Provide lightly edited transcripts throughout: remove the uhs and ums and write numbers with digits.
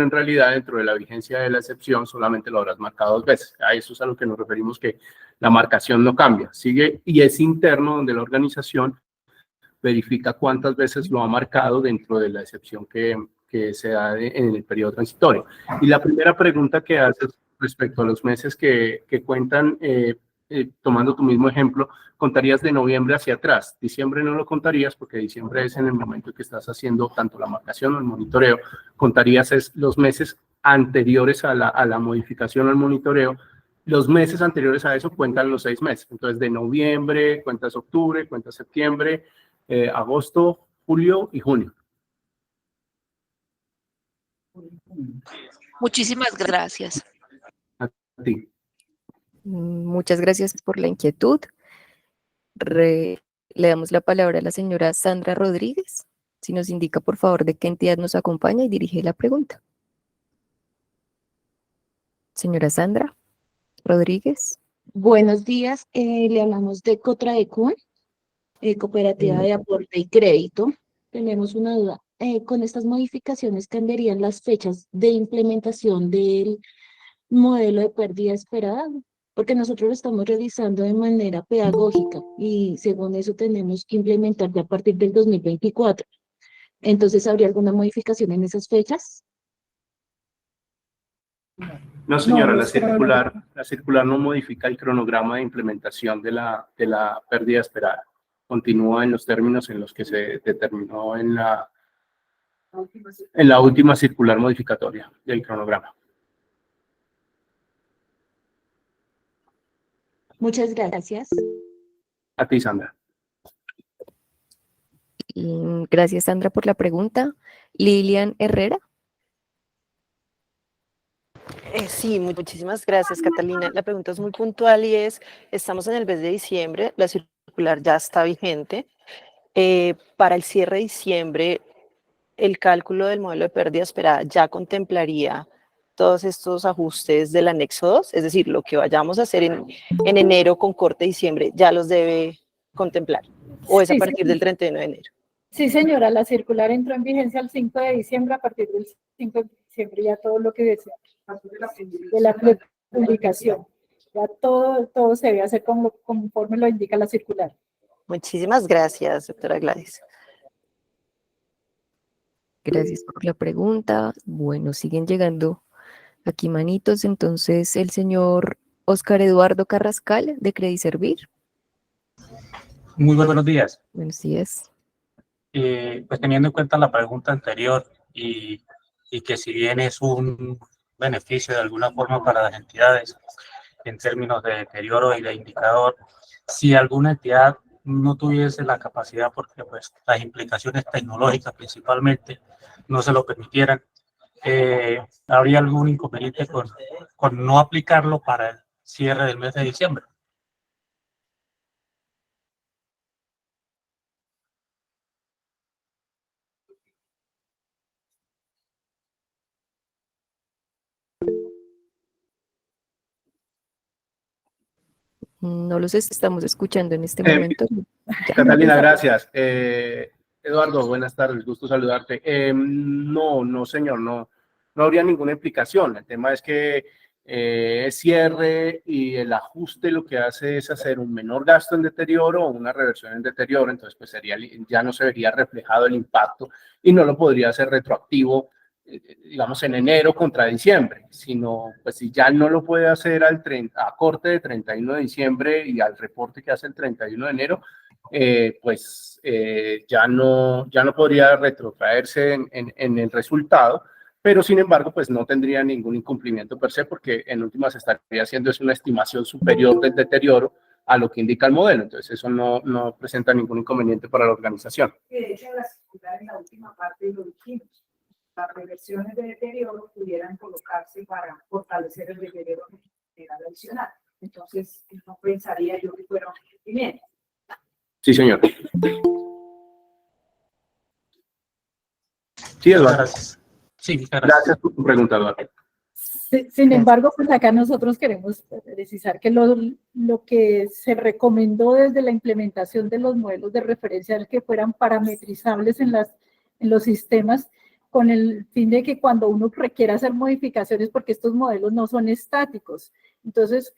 en realidad dentro de la vigencia de la excepción solamente lo habrás marcado 2 veces. A eso es a lo que nos referimos, que la marcación no cambia, sigue y es interno, donde la organización verifica cuántas veces lo ha marcado dentro de la excepción que se da en el periodo transitorio. Y la primera pregunta que haces respecto a los meses que cuentan, tomando tu mismo ejemplo, contarías de noviembre hacia atrás. Diciembre no lo contarías porque diciembre es en el momento en que estás haciendo tanto la marcación o el monitoreo. Contarías los meses anteriores a la modificación o al monitoreo. Los meses anteriores a eso cuentan los 6 meses. Entonces, de noviembre, cuentas octubre, cuentas septiembre, agosto, julio y junio. Muchísimas gracias. A ti. Muchas gracias por la inquietud. Le damos la palabra a la señora Sandra Rodríguez. Si nos indica, por favor, de qué entidad nos acompaña y dirige la pregunta. Señora Sandra Rodríguez. Buenos días, le hablamos de Cotraecon, Cooperativa de Aporte y Crédito. Tenemos una duda. Con estas modificaciones cambiarían las fechas de implementación del modelo de pérdida esperada, porque nosotros lo estamos realizando de manera pedagógica y según eso tenemos que implementar ya a partir del 2024. Entonces, ¿habría alguna modificación en esas fechas? No, señora, la circular no modifica el cronograma de implementación de la pérdida esperada. Continúa en los términos en los que se determinó en la última circular modificatoria del cronograma. Muchas gracias. A ti, Sandra. Gracias, Sandra, por la pregunta. Lilian Herrera. Sí, muchísimas gracias, Catalina. La pregunta es muy puntual y estamos en el mes de diciembre, la circular ya está vigente. Para el cierre de diciembre, el cálculo del modelo de pérdida esperada ya contemplaría todos estos ajustes del anexo 2, es decir, lo que vayamos a hacer en enero con corte de diciembre ya los debe contemplar, o es a partir del 31 de enero. Sí, señora, la circular entró en vigencia el 5 de diciembre, a partir del 5 de diciembre ya todo lo que decía de la publicación, ya todo se debe hacer conforme lo indica la circular. Muchísimas gracias, doctora Gladys. Gracias por la pregunta. Bueno, siguen llegando aquí manitos, entonces el señor Oscar Eduardo Carrascal de Crediservir. Muy buenos días. Buenos días. Pues teniendo en cuenta la pregunta anterior y que si bien es un beneficio de alguna forma para las entidades en términos de deterioro y de indicador, si alguna entidad no tuviese la capacidad, porque pues las implicaciones tecnológicas principalmente no se lo permitieran, ¿habría algún inconveniente con no aplicarlo para el cierre del mes de diciembre? No los estamos escuchando en este momento. Catalina, gracias. Eduardo, buenas tardes, gusto saludarte. No, señor, no habría ninguna implicación. El tema es que es cierre y el ajuste lo que hace es hacer un menor gasto en deterioro o una reversión en deterioro, entonces pues ya no se vería reflejado el impacto y no lo podría hacer retroactivo, digamos, en enero contra diciembre, sino pues si ya no lo puede hacer a corte de 31 de diciembre y al reporte que hace el 31 de enero, ya no podría retrotraerse en el resultado, pero sin embargo pues no tendría ningún incumplimiento per se, porque en últimas estaría haciendo una estimación superior del deterioro a lo que indica el modelo, entonces eso no presenta ningún inconveniente para la organización. De hecho, en la última parte lo dijimos. Las reversiones de deterioro pudieran colocarse para fortalecer el deterioro adicional. Entonces, no pensaría yo que fuera un incumplimiento. Sí, señor. Sí, Eduardo. Gracias. Sí, gracias por tu pregunta, Eduardo. Sin embargo, pues acá nosotros queremos precisar que lo que se recomendó desde la implementación de los modelos de referencia es que fueran parametrizables en los sistemas, con el fin de que cuando uno requiera hacer modificaciones, porque estos modelos no son estáticos. Entonces,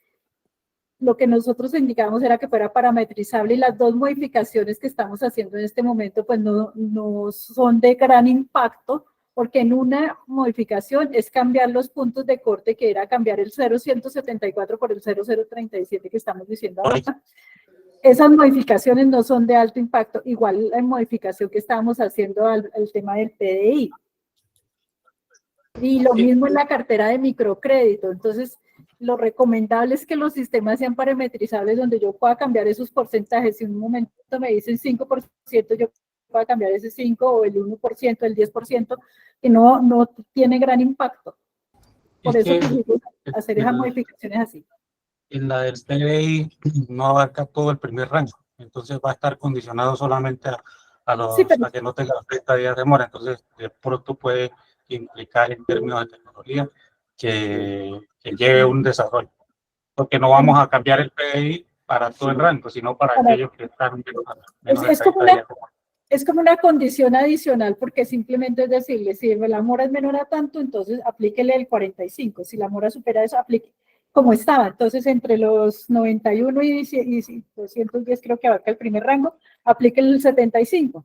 lo que nosotros indicábamos era que fuera parametrizable, y las dos modificaciones que estamos haciendo en este momento pues no son de gran impacto, porque en una modificación es cambiar los puntos de corte, que era cambiar el 0,174 por el 0,037 que estamos diciendo ahora. Esas modificaciones no son de alto impacto, igual la modificación que estábamos haciendo al tema del PDI. Y lo mismo en la cartera de microcrédito. Entonces, lo recomendable es que los sistemas sean parametrizables, donde yo pueda cambiar esos porcentajes. Si en un momento me dicen 5%, yo pueda cambiar ese 5 o el 1%, el 10%, que no tiene gran impacto. Por Es eso que quisimos hacer esas modificaciones así. en la del PDI no abarca todo el primer rango, entonces va a estar condicionado solamente Sí, pero a que no tenga 30 días de mora, entonces de pronto puede implicar en términos de tecnología que lleve un desarrollo, porque no vamos a cambiar el PDI para todo el rango, sino para aquellos que están menos de 30 días de mora. es como una condición adicional, porque simplemente es decirle, si la mora es menor a tanto, entonces aplíquele el 45. Si la mora supera eso, aplique como estaba. Entonces, entre los 91 y 210, creo que abarca el primer rango, aplique el 75.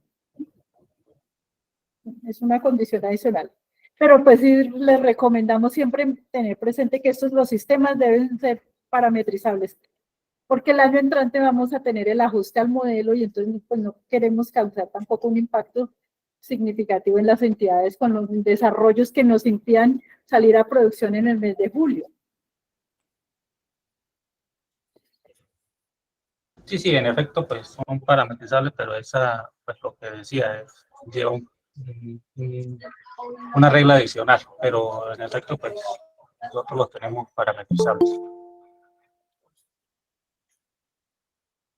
Es una condición adicional. Pero pues sí, les recomendamos siempre tener presente que los sistemas deben ser parametrizables, porque el año entrante vamos a tener el ajuste al modelo, y entonces pues no queremos causar tampoco un impacto significativo en las entidades con los desarrollos que nos impidan salir a producción en el mes de julio. Sí, en efecto, pues son parametrizables, pero esa, pues lo que decía, lleva una regla adicional, pero en efecto, pues nosotros los tenemos parametrizables.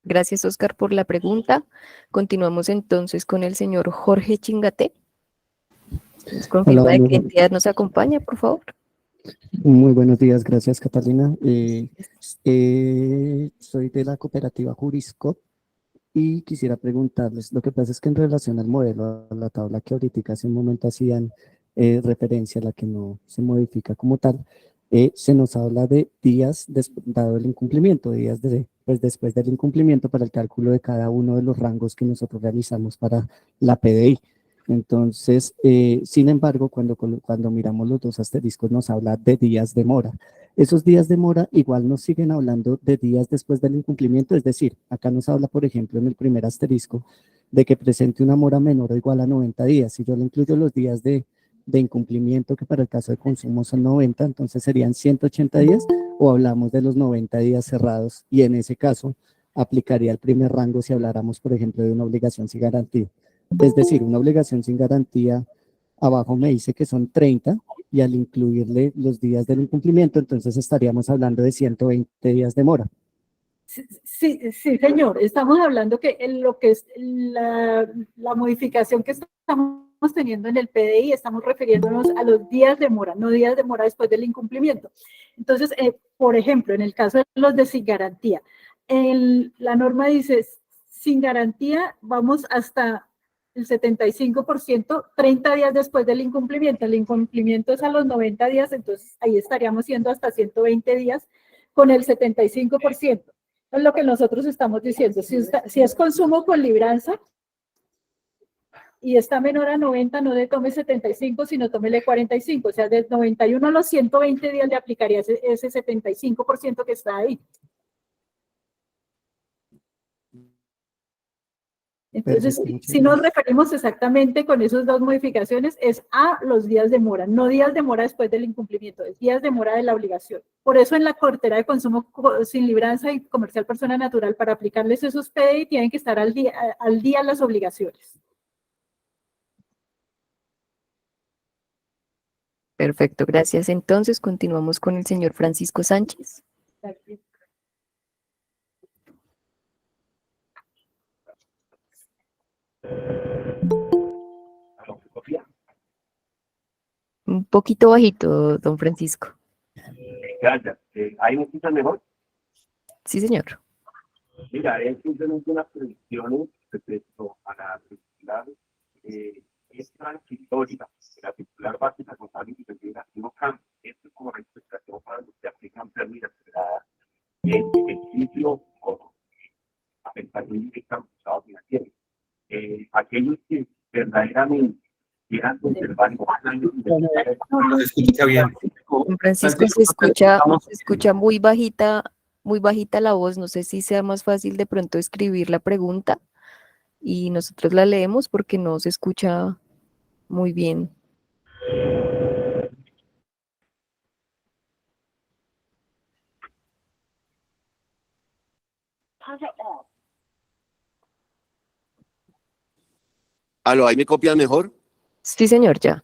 Gracias, Oscar, por la pregunta. Continuamos entonces con el señor Jorge Chingate. ¿Nos confirma de qué entidad nos acompaña, por favor? Muy buenos días, gracias Catalina. Soy de la cooperativa Jurisco y quisiera preguntarles, lo que pasa es que en relación al modelo, a la tabla que ahorita hace un momento hacían referencia, a la que no se modifica como tal, se nos habla de días dado el incumplimiento, pues después del incumplimiento para el cálculo de cada uno de los rangos que nosotros realizamos para la PDI. Entonces, sin embargo, cuando miramos los dos asteriscos nos habla de días de mora. Esos días de mora igual nos siguen hablando de días después del incumplimiento, es decir, acá nos habla, por ejemplo, en el primer asterisco, de que presente una mora menor o igual a 90 días. Si yo le incluyo los días de incumplimiento, que para el caso de consumo son 90, entonces serían 180 días, o hablamos de los 90 días cerrados, y en ese caso aplicaría el primer rango si habláramos, por ejemplo, de una obligación sin garantía. Es decir, una obligación sin garantía, abajo me dice que son 30, y al incluirle los días del incumplimiento, entonces estaríamos hablando de 120 días de mora. Sí, señor. Estamos hablando que en lo que es la modificación que estamos teniendo en el PDI, estamos refiriéndonos a los días de mora, no días de mora después del incumplimiento. Entonces, por ejemplo, en el caso de los de sin garantía, la norma dice, sin garantía vamos hasta el 75%, 30 días después del incumplimiento. El incumplimiento es a los 90 días, entonces ahí estaríamos yendo hasta 120 días con el 75%. Es lo que nosotros estamos diciendo. Si es consumo con libranza y está menor a 90, no le tome 75, sino tómele 45. O sea, del 91 a los 120 días le aplicaría ese 75% que está ahí. Entonces, si nos referimos exactamente con esas dos modificaciones, es a los días de mora, no días de mora después del incumplimiento, es días de mora de la obligación. Por eso en la cartera de consumo sin libranza y comercial persona natural, para aplicarles esos PDI, tienen que estar al día las obligaciones. Perfecto, gracias. Entonces, continuamos con el señor Francisco Sánchez. Gracias. Un poquito bajito, don Francisco. Gracias. ¿Ahí me escuchan mejor? Sí, señor. Mira, es simplemente unas predicciones respecto a la velocidad es transitoria. La circular básica contable y financiera no cambia. Esto es como recomendación para los que aplican pérdidas esperadas en beneficio o afectación directa a los estados financieros. Aquellos que verdaderamente quieran conservar años No se escucha bien. Don Francisco, se escucha muy bajita la voz. No sé si sea más fácil de pronto escribir la pregunta y nosotros la leemos porque no se escucha muy bien. ¿Aló, ahí me copian mejor? Sí, señor, ya.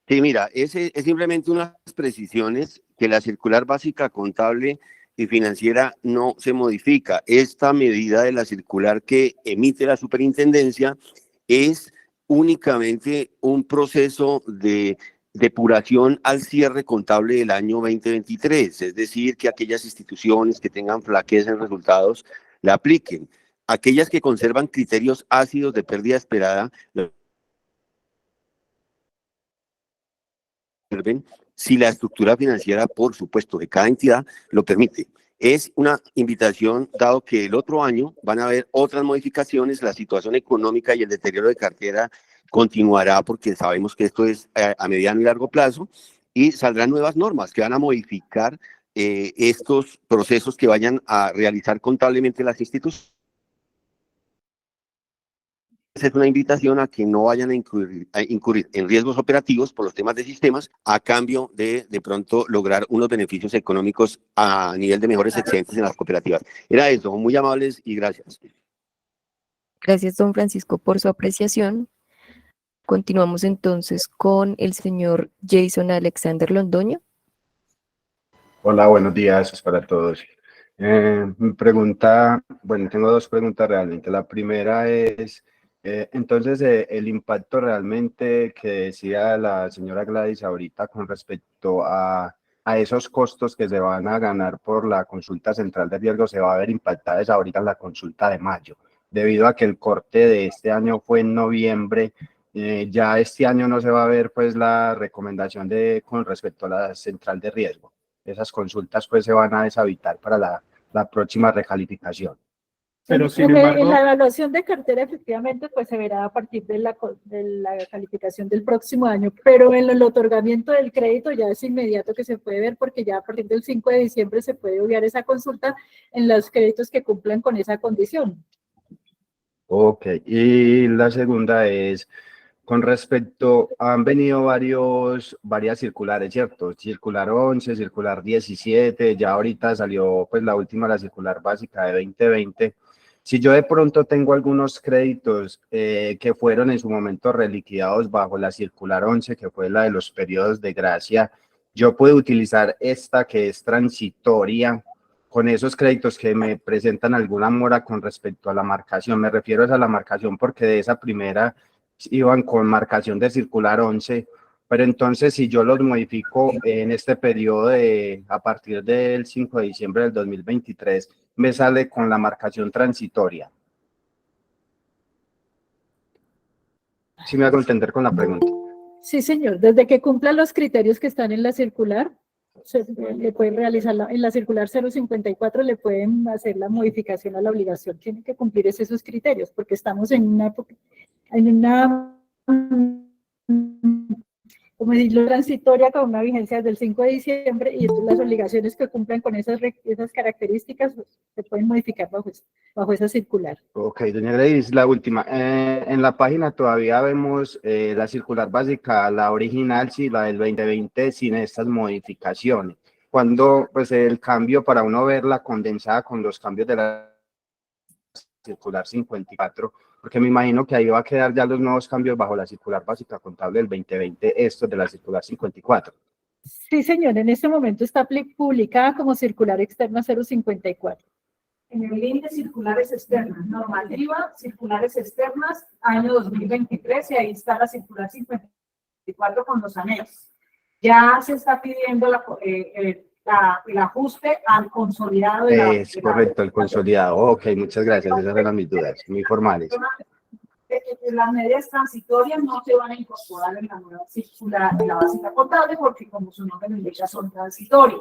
Sí, mira, ese es simplemente unas precisiones que la circular básica contable y financiera no se modifica. Esta medida de la circular que emite la superintendencia es únicamente un proceso de depuración al cierre contable del año 2023, es decir, que aquellas instituciones que tengan flaqueza en resultados la apliquen. Aquellas que conservan criterios ácidos de pérdida esperada, si la estructura financiera, por supuesto, de cada entidad lo permite. Es una invitación, dado que el otro año van a haber otras modificaciones, la situación económica y el deterioro de cartera continuará, porque sabemos que esto es a mediano y largo plazo, y saldrán nuevas normas que van a modificar estos procesos que vayan a realizar contablemente las instituciones. Es una invitación a que no vayan a incurrir en riesgos operativos por los temas de sistemas a cambio de pronto lograr unos beneficios económicos a nivel de mejores excedentes en las cooperativas. Era eso, muy amables y gracias. Gracias, don Francisco, por su apreciación. Continuamos entonces con el señor Jason Alexander Londoño. Hola, buenos días para todos. Mi pregunta, bueno, tengo dos preguntas realmente. La primera es, entonces, el impacto realmente que decía la señora Gladys ahorita con respecto a esos costos que se van a ganar por la consulta central de riesgo se va a ver impactadas ahorita en la consulta de mayo, debido a que el corte de este año fue en noviembre. Ya este año no se va a ver pues la recomendación con respecto a la central de riesgo. Esas consultas pues se van a deshabitar para la próxima recalificación. Pero sin en embargo, la evaluación de cartera efectivamente pues se verá a partir de la calificación del próximo año, pero en el otorgamiento del crédito ya es inmediato que se puede ver porque ya a partir del 5 de diciembre se puede obviar esa consulta en los créditos que cumplan con esa condición. Ok, y la segunda es, con respecto, han venido varias circulares, ¿cierto? Circular 11, circular 17, ya ahorita salió pues la última, la circular básica de 2020. Si yo de pronto tengo algunos créditos que fueron en su momento reliquidados bajo la circular 11, que fue la de los periodos de gracia, yo puedo utilizar esta que es transitoria con esos créditos que me presentan alguna mora con respecto a la marcación. Me refiero a la marcación porque de esa primera iban con marcación de circular 11, pero entonces si yo los modifico en este periodo a partir del 5 de diciembre del 2023, me sale con la marcación transitoria. ¿Sí me hago entender con la pregunta? Sí, señor, desde que cumplan los criterios que están en la circular, le pueden realizar en la circular 054 le pueden hacer la modificación a la obligación. Tienen que cumplir esos criterios porque estamos en una como decirlo, transitoria con una vigencia desde el 5 de diciembre y entonces las obligaciones que cumplan con esas características se pueden modificar bajo esa circular. Ok, doña Gladys, la última. En la página todavía vemos la circular básica, la original, sí, la del 2020, sin estas modificaciones. Cuando, pues, el cambio para uno verla condensada con los cambios de la circular 54, porque me imagino que ahí va a quedar ya los nuevos cambios bajo la circular básica contable del 2020, estos de la circular 54. Sí, señor, en este momento está publicada como circular externa 054. En el link de circulares externas, normativa, circulares externas, año 2023, y ahí está la circular 54 con los anexos. Ya se está pidiendo el ajuste al consolidado. Es correcto, el consolidado. Ok, muchas gracias, esas eran mis dudas, muy formales. las medidas transitorias no se van a incorporar en la nueva circular de la básica contable porque, como su nombre lo indica, son transitorias.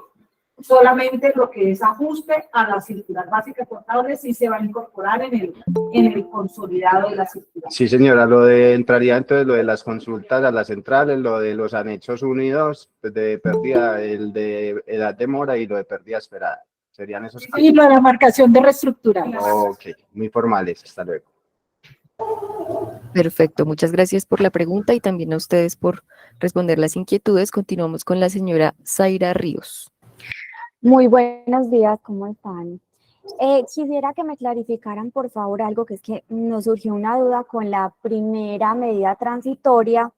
Solamente lo que es ajuste a la circular básica contable sí se va a incorporar en el consolidado de la circular. Sí, señora, entraría entonces lo de las consultas a las centrales, lo de los anexos 1 y 2, pues de pérdida, el de edad de mora y lo de pérdida esperada. Serían esos Y casos. lo de la marcación de reestructurar. Ok, muy formales, hasta luego. Perfecto, muchas gracias por la pregunta y también a ustedes por responder las inquietudes. Continuamos con la señora Zaira Ríos. Muy buenos días, ¿cómo están? Quisiera que me clarificaran, por favor, algo que es que nos surgió una duda con la primera medida transitoria,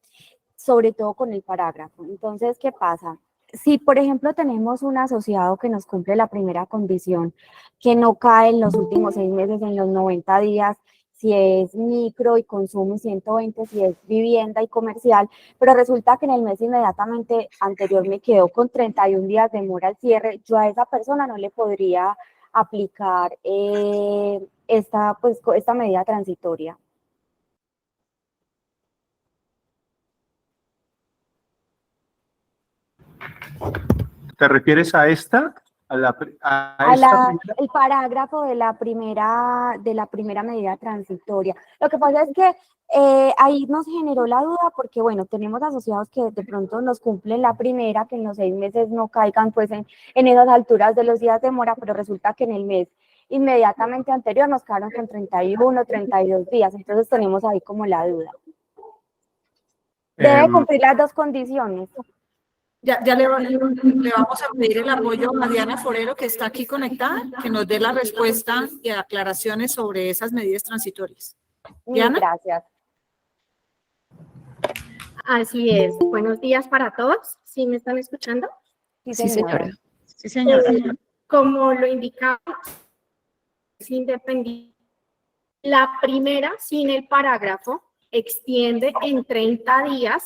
sobre todo con el parágrafo. Entonces, ¿qué pasa? Si, por ejemplo, tenemos un asociado que nos cumple la primera condición, que no cae en los últimos 6 meses, en los 90 días, si es micro y consumo 120, si es vivienda y comercial, pero resulta que en el mes inmediatamente anterior me quedó con 31 días de mora al cierre, yo a esa persona no le podría aplicar esta medida transitoria. ¿Te refieres a esta? El parágrafo de la primera medida transitoria. Lo que pasa es que ahí nos generó la duda porque, bueno, tenemos asociados que de pronto nos cumplen la primera, que en los 6 meses no caigan pues en esas alturas de los días de mora, pero resulta que en el mes inmediatamente anterior nos quedaron con 31, 32 días, entonces tenemos ahí como la duda. Debe cumplir las dos condiciones. Ya le vamos a pedir el apoyo a Diana Forero, que está aquí conectada, que nos dé la respuesta y aclaraciones sobre esas medidas transitorias. Diana. Gracias. Así es. Buenos días para todos. ¿Sí me están escuchando? Sí, señora. Sí, señora. Como lo indicamos, es independiente. La primera, sin el parágrafo, extiende en 30 días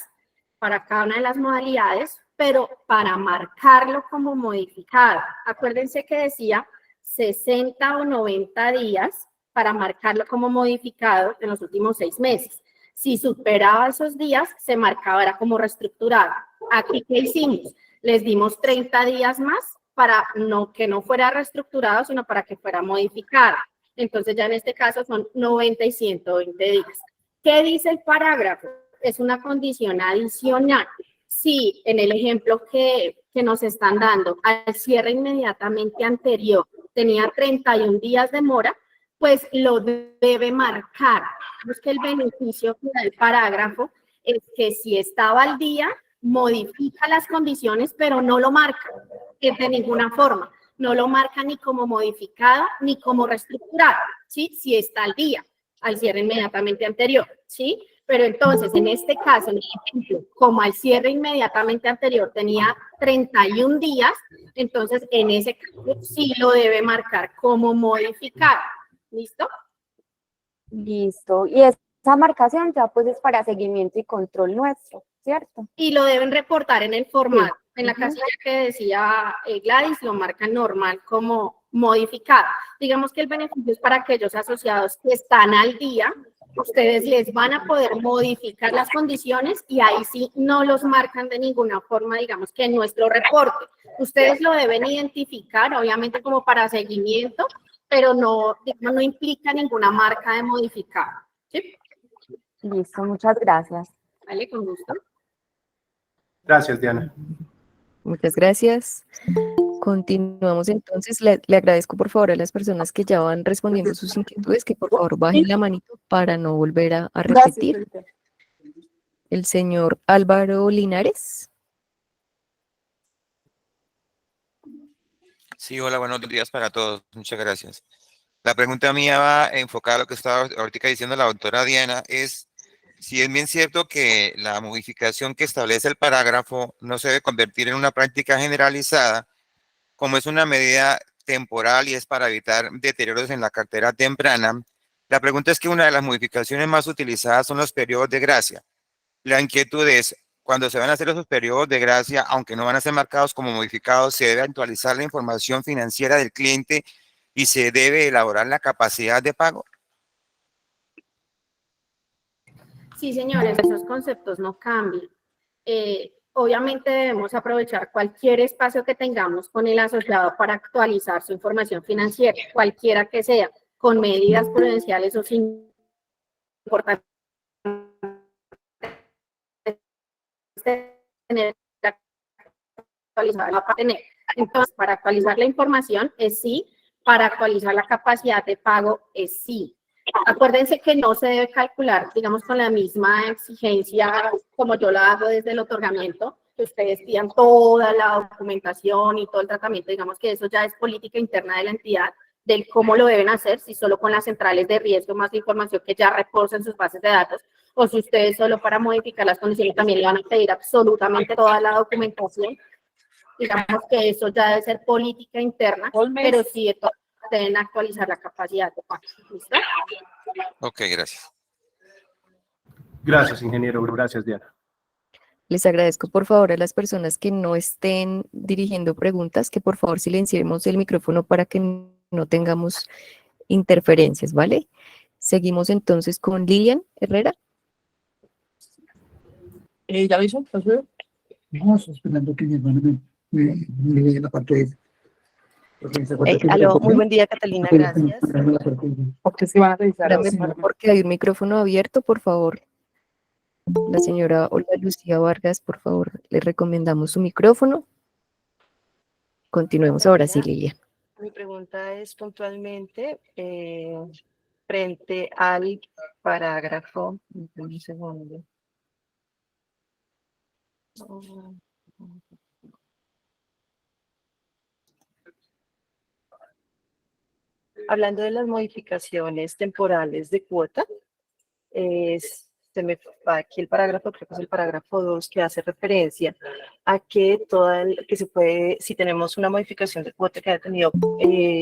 para cada una de las modalidades, pero para marcarlo como modificado. Acuérdense que decía 60 o 90 días para marcarlo como modificado en los últimos 6 meses. Si superaba esos días, se marcaba era como reestructurado. Aquí, ¿qué hicimos? Les dimos 30 días más para que no fuera reestructurado, sino para que fuera modificado. Entonces, ya en este caso son 90 y 120 días. ¿Qué dice el parágrafo? Es una condición adicional. Si en el ejemplo que nos están dando, al cierre inmediatamente anterior tenía 31 días de mora, pues lo debe marcar. Es que el beneficio que da el parágrafo es que si estaba al día, modifica las condiciones, pero no lo marca de ninguna forma. No lo marca ni como modificado ni como reestructurado, ¿sí? Si está al día, al cierre inmediatamente anterior, ¿sí? Pero entonces, en este caso, en el ejemplo, como al cierre inmediatamente anterior tenía 31 días, entonces en ese caso sí lo debe marcar como modificado. ¿Listo? Listo. Y esa marcación ya pues es para seguimiento y control nuestro, ¿cierto? Y lo deben reportar en el formato. Sí. En la casilla que decía Gladys, lo marcan normal como modificado. Digamos que el beneficio es para aquellos asociados que están al día. Ustedes les van a poder modificar las condiciones y ahí sí no los marcan de ninguna forma, digamos que en nuestro reporte. Ustedes lo deben identificar, obviamente como para seguimiento, pero no implica ninguna marca de modificado. ¿Sí? Listo, muchas gracias. Vale, con gusto. Gracias, Diana. Muchas gracias. Continuamos entonces. Le agradezco por favor a las personas que ya van respondiendo sus inquietudes, que por favor bajen la manito para no volver a repetir. El señor Álvaro Linares. Sí, hola, buenos días para todos. Muchas gracias. La pregunta mía va enfocada a lo que estaba ahorita diciendo la doctora Diana, es si es bien cierto que la modificación que establece el parágrafo no se debe convertir en una práctica generalizada, como es una medida temporal y es para evitar deterioros en la cartera temprana. La pregunta es que una de las modificaciones más utilizadas son los periodos de gracia. La inquietud es, cuando se van a hacer esos periodos de gracia, aunque no van a ser marcados como modificados, se debe actualizar la información financiera del cliente y se debe elaborar la capacidad de pago. Sí, señores, esos conceptos no cambian. Obviamente debemos aprovechar cualquier espacio que tengamos con el asociado para actualizar su información financiera, cualquiera que sea, con medidas prudenciales o sin importar tener actualizada para tener. Entonces, para actualizar la información es sí, para actualizar la capacidad de pago es sí. Acuérdense que no se debe calcular, digamos, con la misma exigencia como yo la hago desde el otorgamiento, que ustedes pidan toda la documentación y todo el tratamiento, digamos que eso ya es política interna de la entidad, del cómo lo deben hacer, si solo con las centrales de riesgo más la información que ya reposa en sus bases de datos, o si ustedes solo para modificar las condiciones también le van a pedir absolutamente toda la documentación. Digamos que eso ya debe ser política interna, pero sí deben actualizar la capacidad de pago. ¿Listo? Ok, gracias. Gracias, ingeniero. Gracias, Diana. Les agradezco por favor a las personas que no estén dirigiendo preguntas, que por favor silenciemos el micrófono para que no tengamos interferencias, ¿vale? Seguimos entonces con Lilian Herrera. ¿Ya lo hizo? Vamos esperando que mi hermano me dé la parte de... Aló, muy buen día, Catalina, gracias. Porque se van a revisar. Porque hay un micrófono abierto, por favor. La señora Olga Lucía Vargas, por favor, le recomendamos su micrófono. Continuemos ahora sí, Lilian. Mi pregunta es puntualmente frente al parágrafo. Un segundo. Hablando de las modificaciones temporales de cuota, se me va aquí el parágrafo, creo que es el parágrafo 2, que hace referencia a que que se puede, si tenemos una modificación de cuota que haya tenido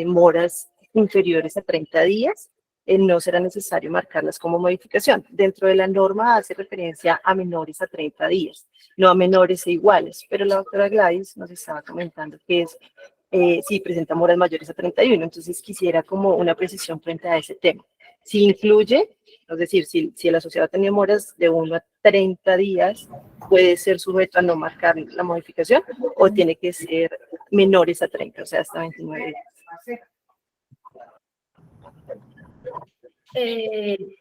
moras inferiores a 30 días, no será necesario marcarlas como modificación. Dentro de la norma hace referencia a menores a 30 días, no a menores e iguales, pero la doctora Gladys nos estaba comentando que es si presenta moras mayores a 31, entonces quisiera como una precisión frente a ese tema. Si incluye, es decir, si el asociado ha tenido moras de 1 a 30 días, ¿puede ser sujeto a no marcar la modificación o tiene que ser menores a 30, o sea, hasta 29 días?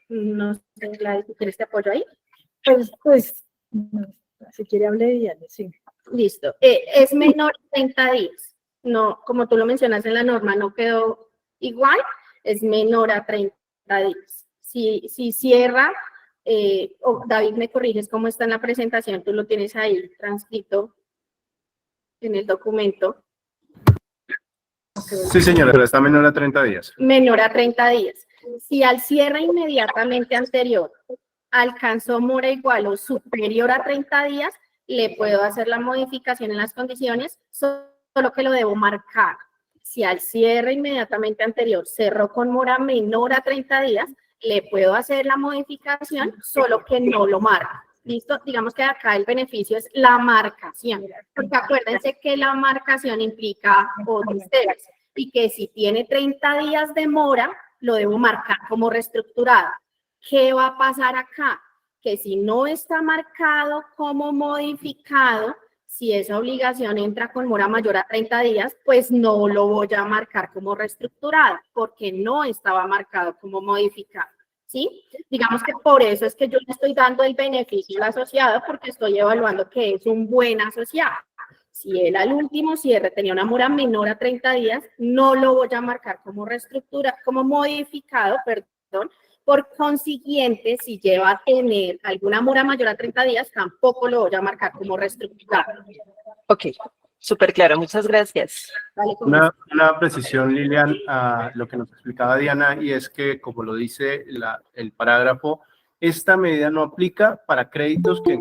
No sé, Gladys, ¿tienes este apoyo ahí? Pues, si quiere hable de Diana, sí. Listo. Es menor a 30 días. No, como tú lo mencionas en la norma, no quedó igual, es menor a 30 días. Si cierra, David, me corriges cómo está en la presentación, tú lo tienes ahí transcrito en el documento. Sí, señora, pero está menor a 30 días. Menor a 30 días. Si al cierre inmediatamente anterior alcanzó mora igual o superior a 30 días, le puedo hacer la modificación en las condiciones, solo que lo debo marcar. Si al cierre inmediatamente anterior cerró con mora menor a 30 días, le puedo hacer la modificación, solo que no lo marca. ¿Listo? Digamos que acá el beneficio es la marcación, porque acuérdense que la marcación implica otros temas y que si tiene 30 días de mora, lo debo marcar como reestructurado. ¿Qué va a pasar acá? Que si no está marcado como modificado, si esa obligación entra con mora mayor a 30 días, pues no lo voy a marcar como reestructurado, porque no estaba marcado como modificado, ¿sí? Digamos que por eso es que yo le estoy dando el beneficio al asociado, porque estoy evaluando que es un buen asociado. Si él al último cierre tenía una mora menor a 30 días, no lo voy a marcar como como modificado, perdón. Por consiguiente, si lleva a tener alguna mora mayor a 30 días, tampoco lo voy a marcar como reestructurado. Ok, súper claro, muchas gracias. Vale, Una precisión, Lilian, a lo que nos explicaba Diana, y es que, como lo dice el parágrafo, esta medida no aplica para créditos que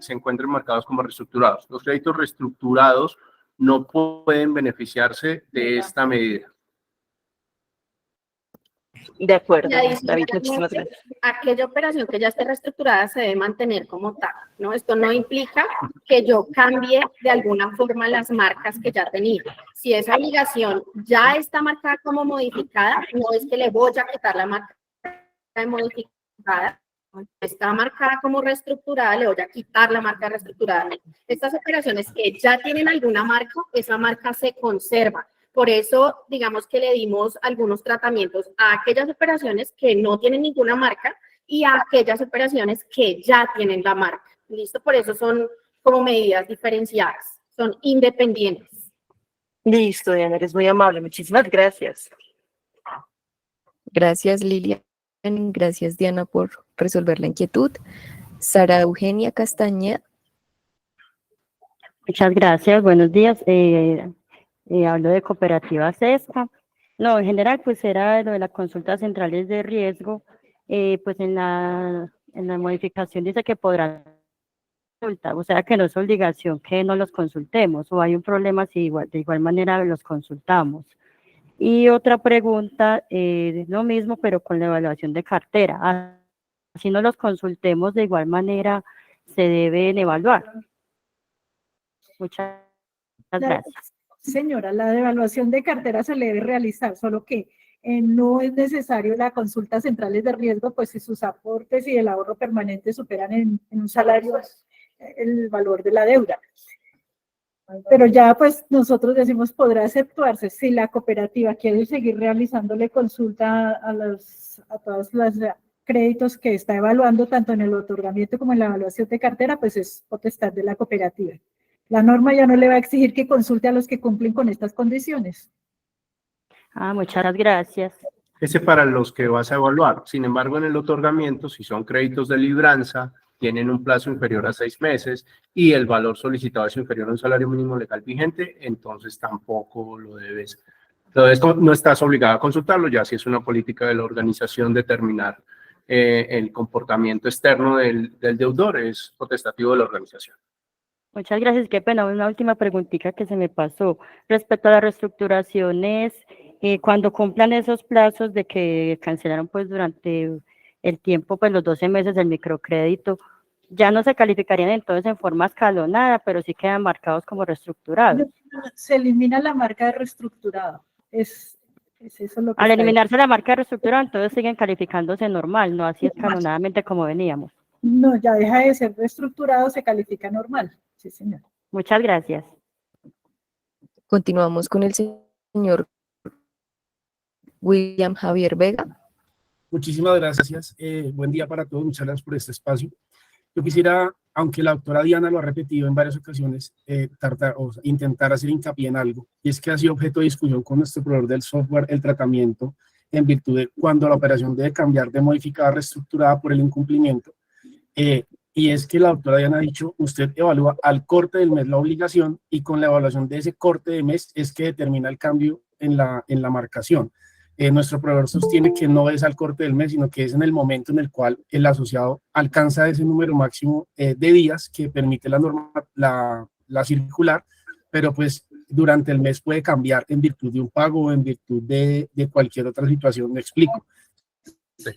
se encuentren marcados como reestructurados. Los créditos reestructurados no pueden beneficiarse de esta medida. De acuerdo, Y David, muchísimas gracias. Aquella operación que ya esté reestructurada se debe mantener como tal, ¿no? Esto no implica que yo cambie de alguna forma las marcas que ya tenía. Si esa obligación ya está marcada como modificada, no es que le voy a quitar la marca de modificada, está marcada como reestructurada, le voy a quitar la marca reestructurada. Estas operaciones que ya tienen alguna marca, esa marca se conserva. Por eso, digamos que le dimos algunos tratamientos a aquellas operaciones que no tienen ninguna marca y a aquellas operaciones que ya tienen la marca. ¿Listo? Por eso son como medidas diferenciadas, son independientes. Listo, Diana, eres muy amable. Muchísimas gracias. Gracias, Lilian. Gracias, Diana, por resolver la inquietud. Sara Eugenia Castañeda. Muchas gracias, buenos días. Hablo de Cooperativa Sesca. No, en general, pues era lo de las consultas centrales de riesgo. Pues en la modificación dice que podrán consultar, o sea que no es obligación que no los consultemos, o hay un problema si de igual manera los consultamos. Y otra pregunta, lo mismo, pero con la evaluación de cartera. Si no los consultemos, de igual manera se deben evaluar. Muchas gracias. Señora, la devaluación de cartera se le debe realizar, solo que no es necesario la consulta centrales de riesgo, pues si sus aportes y el ahorro permanente superan en un salario el valor de la deuda. Pero ya pues nosotros decimos podrá aceptarse si la cooperativa quiere seguir realizándole consulta a todos los créditos que está evaluando, tanto en el otorgamiento como en la evaluación de cartera, pues es potestad de la cooperativa. La norma ya no le va a exigir que consulte a los que cumplen con estas condiciones. Muchas gracias. Ese para los que vas a evaluar. Sin embargo, en el otorgamiento, si son créditos de libranza, tienen un plazo inferior a 6 meses y el valor solicitado es inferior a un salario mínimo legal vigente, entonces tampoco lo debes. No estás obligado a consultarlo, ya si es una política de la organización determinar el comportamiento externo del deudor, es potestativo de la organización. Muchas gracias. Qué pena, una última preguntita que se me pasó. Respecto a las reestructuraciones, cuando cumplan esos plazos de que cancelaron pues durante el tiempo, pues los 12 meses del microcrédito, ya no se calificarían entonces en forma escalonada, pero sí quedan marcados como reestructurados. Se elimina la marca de reestructurado. Es eso lo que Al está eliminarse la marca de reestructurado, entonces siguen calificándose normal, no así escalonadamente como veníamos. No, ya deja de ser reestructurado, se califica normal. Sí, señor. Muchas gracias. Continuamos con el señor William Javier Vega. Muchísimas gracias. Buen día para todos. Muchas gracias por este espacio. Yo quisiera, aunque la doctora Diana lo ha repetido en varias ocasiones, intentar hacer hincapié en algo, y es que ha sido objeto de discusión con nuestro proveedor del software el tratamiento en virtud de cuando la operación debe cambiar de modificada a reestructurada por el incumplimiento. Y es que la doctora Diana ha dicho, usted evalúa al corte del mes la obligación y con la evaluación de ese corte de mes es que determina el cambio en la marcación. Nuestro proveedor sostiene que no es al corte del mes, sino que es en el momento en el cual el asociado alcanza ese número máximo de días que permite la norma, la circular, pero pues durante el mes puede cambiar en virtud de un pago o en virtud de cualquier otra situación. Me explico.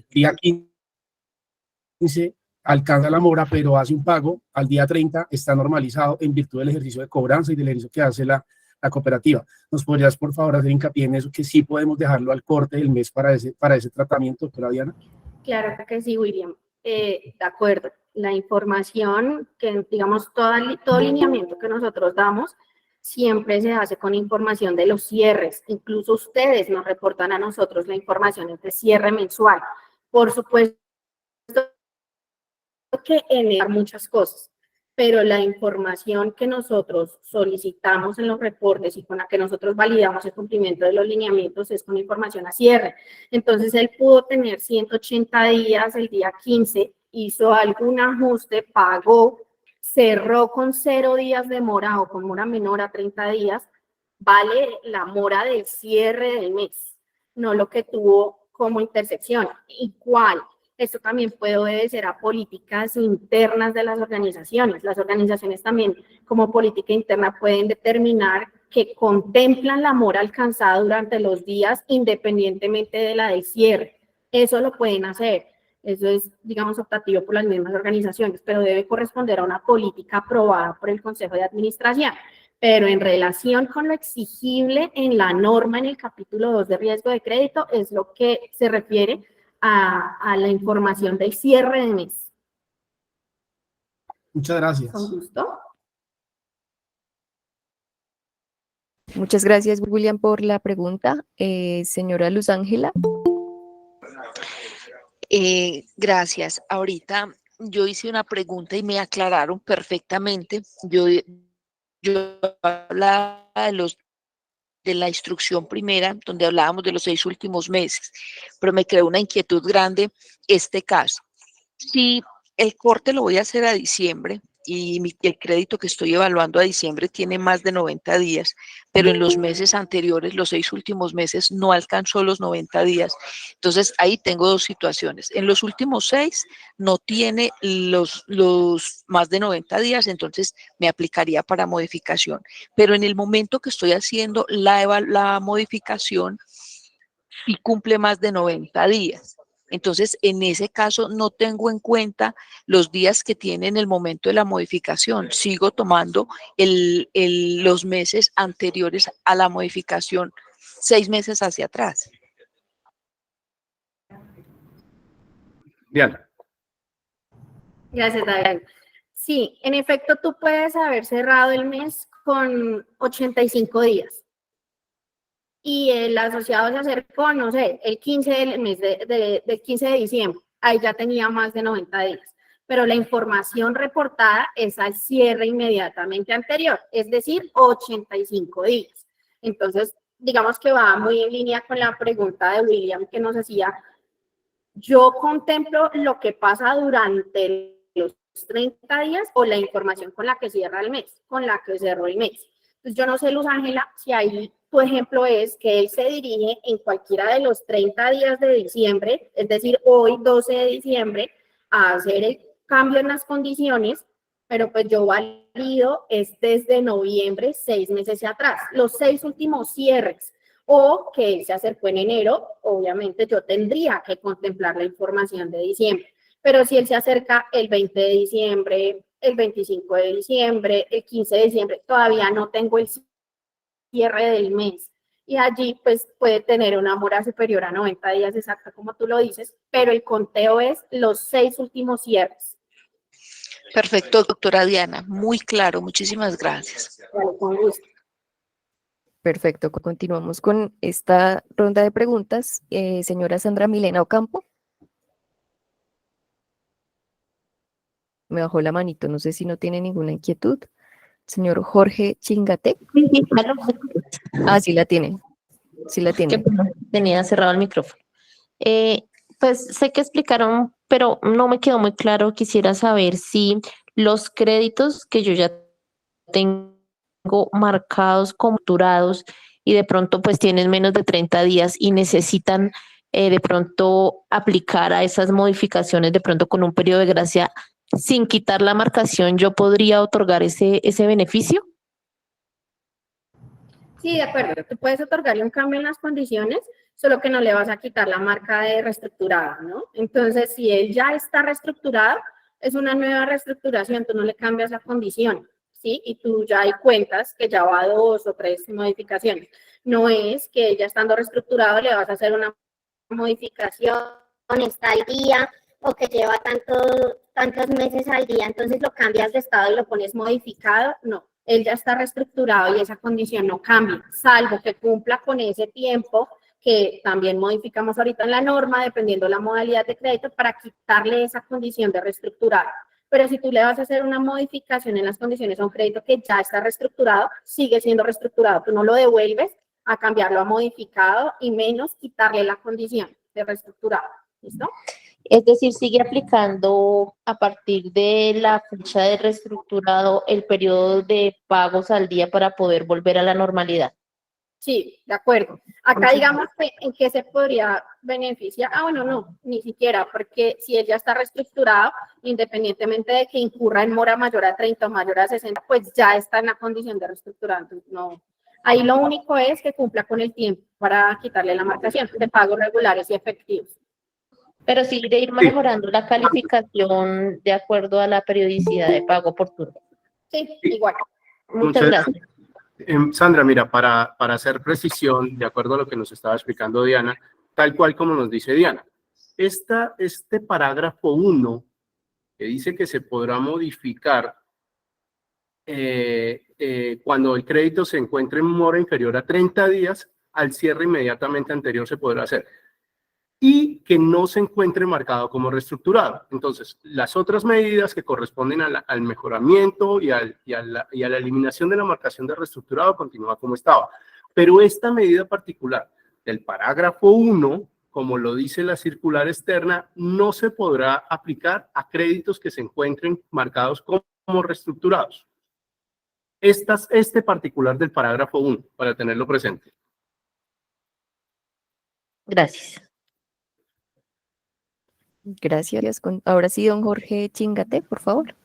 Día 15 alcanza la mora, pero hace un pago, al día 30 está normalizado en virtud del ejercicio de cobranza y del ejercicio que hace la cooperativa. ¿Nos podrías, por favor, hacer hincapié en eso, que sí podemos dejarlo al corte del mes para ese tratamiento, doctora Diana? Claro que sí, William. De acuerdo. La información que, digamos, todo lineamiento que nosotros damos siempre se hace con información de los cierres. Incluso ustedes nos reportan a nosotros la información de cierre mensual. Por supuesto que en muchas cosas, pero la información que nosotros solicitamos en los reportes y con la que nosotros validamos el cumplimiento de los lineamientos es con información a cierre. Entonces, él pudo tener 180 días, el día 15, hizo algún ajuste, pagó, cerró con 0 días de mora o con mora menor a 30 días, vale la mora del cierre del mes, no lo que tuvo como intersección. ¿Y cuál? Esto también puede obedecer a políticas internas de las organizaciones. Las organizaciones también, como política interna, pueden determinar que contemplan la mora alcanzada durante los días independientemente de la del cierre. Eso lo pueden hacer. Eso es, digamos, optativo por las mismas organizaciones, pero debe corresponder a una política aprobada por el Consejo de Administración. Pero en relación con lo exigible en la norma en el capítulo 2 de riesgo de crédito, es lo que se refiere a la información del cierre de mes. Muchas gracias. Con gusto. Muchas gracias, William, por la pregunta. Señora Luz Ángela. Gracias. Ahorita yo hice una pregunta y me aclararon perfectamente. Yo hablaba de la instrucción primera, donde hablábamos de los 6 últimos meses, pero me creó una inquietud grande este caso. Si el corte lo voy a hacer a diciembre y el crédito que estoy evaluando a diciembre tiene más de 90 días, pero en los meses anteriores, los 6 últimos meses, no alcanzó los 90 días. Entonces, ahí tengo 2 situaciones. En los últimos 6 no tiene los más de 90 días, entonces me aplicaría para modificación. Pero en el momento que estoy haciendo la modificación, sí cumple más de 90 días. Entonces, en ese caso, no tengo en cuenta los días que tiene en el momento de la modificación. Sigo tomando los meses anteriores a la modificación, 6 meses hacia atrás. Diana. Gracias, David. Sí, en efecto, tú puedes haber cerrado el mes con 85 días. Y el asociado se acercó, no sé, el 15 del mes del 15 de diciembre, ahí ya tenía más de 90 días, pero la información reportada es al cierre inmediatamente anterior, es decir, 85 días. Entonces, digamos que va muy en línea con la pregunta de William que nos hacía. Yo contemplo lo que pasa durante los 30 días o la información con la que cierra el mes, con la que cerró el mes. Entonces, yo no sé, Luz Ángela, si ahí tu ejemplo es que él se dirige en cualquiera de los 30 días de diciembre, es decir, hoy 12 de diciembre, a hacer el cambio en las condiciones, pero pues yo valido es desde noviembre, 6 meses hacia atrás, los 6 últimos cierres, o que él se acercó en enero, obviamente yo tendría que contemplar la información de diciembre, pero si él se acerca el 20 de diciembre, el 25 de diciembre, el 15 de diciembre, todavía no tengo el cierre del mes. Y allí pues puede tener una mora superior a 90 días exacta, como tú lo dices, pero el conteo es los 6 últimos cierres. Perfecto, doctora Diana, muy claro, muchísimas gracias. Vale, con gusto. Perfecto, continuamos con esta ronda de preguntas. Señora Sandra Milena Ocampo. Me bajó la manito, no sé si no tiene ninguna inquietud. Señor Jorge Chingate. Ah, sí la tiene. Sí la tiene. Tenía cerrado el micrófono. Pues sé que explicaron, pero no me quedó muy claro. Quisiera saber si los créditos que yo ya tengo marcados como durados y de pronto pues tienen menos de 30 días y necesitan de pronto aplicar a esas modificaciones de pronto con un periodo de gracia sin quitar la marcación, ¿yo podría otorgar ese beneficio? Sí, de acuerdo. Tú puedes otorgarle un cambio en las condiciones, solo que no le vas a quitar la marca de reestructurado, ¿no? Entonces, si él ya está reestructurado, es una nueva reestructuración, tú no le cambias la condición, ¿sí? Y tú ya hay cuentas que ya va a 2 o 3 modificaciones. No es que él ya estando reestructurado le vas a hacer una modificación, está al día, o que lleva tantos meses al día, entonces lo cambias de estado y lo pones modificado. No, él ya está reestructurado y esa condición no cambia, salvo que cumpla con ese tiempo que también modificamos ahorita en la norma, dependiendo de la modalidad de crédito, para quitarle esa condición de reestructurado. Pero si tú le vas a hacer una modificación en las condiciones a un crédito que ya está reestructurado, sigue siendo reestructurado. Tú no lo devuelves a cambiarlo a modificado y menos quitarle la condición de reestructurado. ¿Listo? Es decir, sigue aplicando a partir de la fecha de reestructurado el periodo de pagos al día para poder volver a la normalidad. Sí, de acuerdo. Acá digamos que en qué se podría beneficiar. Ah, bueno, no, ni siquiera, porque si él ya está reestructurado, independientemente de que incurra en mora mayor a 30 o mayor a 60, pues ya está en la condición de reestructurado. Entonces, no. Ahí lo único es que cumpla con el tiempo para quitarle la marcación de pagos regulares y efectivos. Pero sí de ir mejorando la calificación de acuerdo a la periodicidad de pago oportuno. Sí, igual. Muchas gracias. Sandra, mira, para hacer precisión, de acuerdo a lo que nos estaba explicando Diana, tal cual como nos dice Diana, este parágrafo 1, que dice que se podrá modificar cuando el crédito se encuentre en mora inferior a 30 días, al cierre inmediatamente anterior se podrá hacer. Y que no se encuentre marcado como reestructurado. Entonces, las otras medidas que corresponden al mejoramiento y a la eliminación de la marcación de reestructurado continúa como estaba. Pero esta medida particular del parágrafo 1, como lo dice la circular externa, no se podrá aplicar a créditos que se encuentren marcados como reestructurados. Este particular del parágrafo 1, para tenerlo presente. Gracias. Gracias. Ahora sí, don Jorge Chingate, por favor.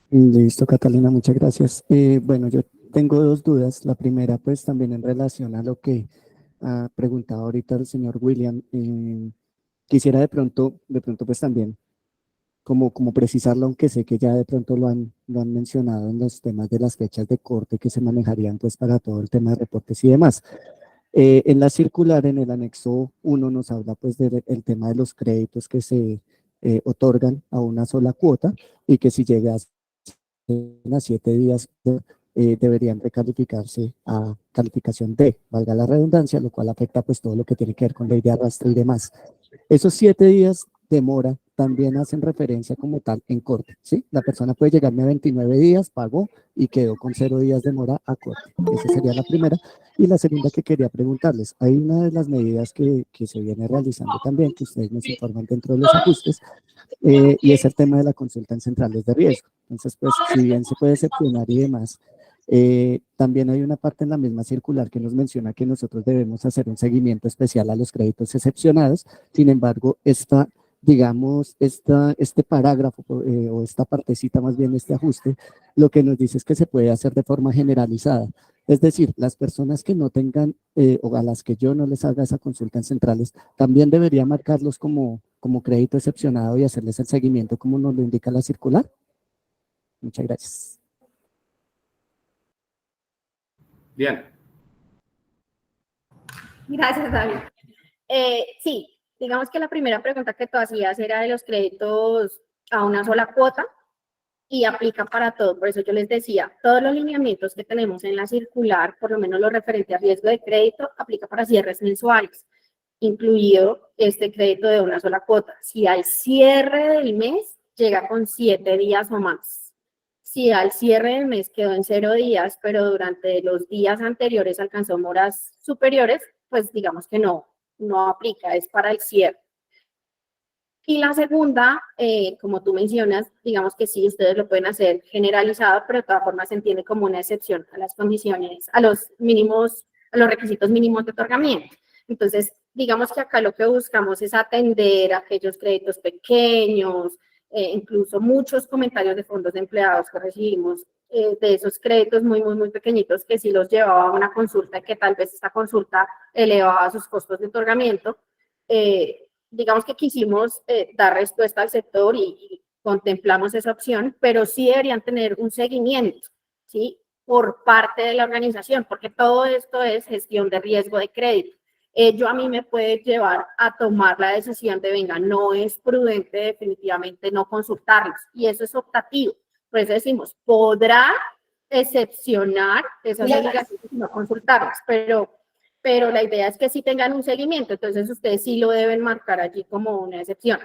Listo, Catalina, muchas gracias. Bueno, yo tengo dos dudas. La primera, pues también en relación a lo que ha preguntado ahorita el señor William. Quisiera de pronto pues también como precisarlo, aunque sé que ya de pronto lo han mencionado en los temas de las fechas de corte que se manejarían pues para todo el tema de reportes y demás. En la circular, en el anexo 1, nos habla pues del tema de los créditos que se otorgan a una sola cuota y que si llegas a 7 días deberían recalificarse a calificación D, valga la redundancia, lo cual afecta pues todo lo que tiene que ver con ley de arrastre y demás. Esos 7 días de mora también hacen referencia como tal en corte, ¿sí? La persona puede llegarme a 29 días, pagó y quedó con 0 días de mora a corte. Esa sería la primera. Y la segunda que quería preguntarles, hay una de las medidas que se viene realizando también, que ustedes nos informan dentro de los ajustes, y es el tema de la consulta en centrales de riesgo. Entonces, pues, si bien se puede excepcionar y demás, también hay una parte en la misma circular que nos menciona que nosotros debemos hacer un seguimiento especial a los créditos excepcionados. Sin embargo, este parágrafo o esta partecita, más bien este ajuste, lo que nos dice es que se puede hacer de forma generalizada. Es decir, las personas que no tengan o a las que yo no les haga esa consulta en centrales, también debería marcarlos como crédito excepcionado y hacerles el seguimiento como nos lo indica la circular. Muchas gracias. Diana. Gracias, David. Sí, digamos que la primera pregunta que tú hacías era de los créditos a una sola cuota y aplica para todo. Por eso yo les decía, todos los lineamientos que tenemos en la circular, por lo menos lo referente a riesgo de crédito, aplica para cierres mensuales, incluido este crédito de una sola cuota. Si al cierre del mes llega con 7 días o más. Si al cierre del mes quedó en 0 días, pero durante los días anteriores alcanzó moras superiores, pues digamos que no aplica, es para el cierre. Y la segunda, como tú mencionas, digamos que sí, ustedes lo pueden hacer generalizado, pero de todas formas se entiende como una excepción a las condiciones, a los requisitos mínimos de otorgamiento. Entonces, digamos que acá lo que buscamos es atender a aquellos créditos pequeños, incluso muchos comentarios de fondos de empleados que recibimos de esos créditos muy pequeñitos que sí los llevaba a una consulta y que tal vez esta consulta elevaba sus costos de otorgamiento. Digamos que quisimos dar respuesta al sector y contemplamos esa opción, pero sí deberían tener un seguimiento, ¿sí? Por parte de la organización, porque todo esto es gestión de riesgo de crédito. Ello a mí me puede llevar a tomar la decisión de, venga, no es prudente definitivamente no consultarlos, y eso es optativo. Por eso decimos, podrá excepcionar esas obligaciones y no consultarlas, pero la idea es que sí tengan un seguimiento, entonces ustedes sí lo deben marcar allí como una excepción.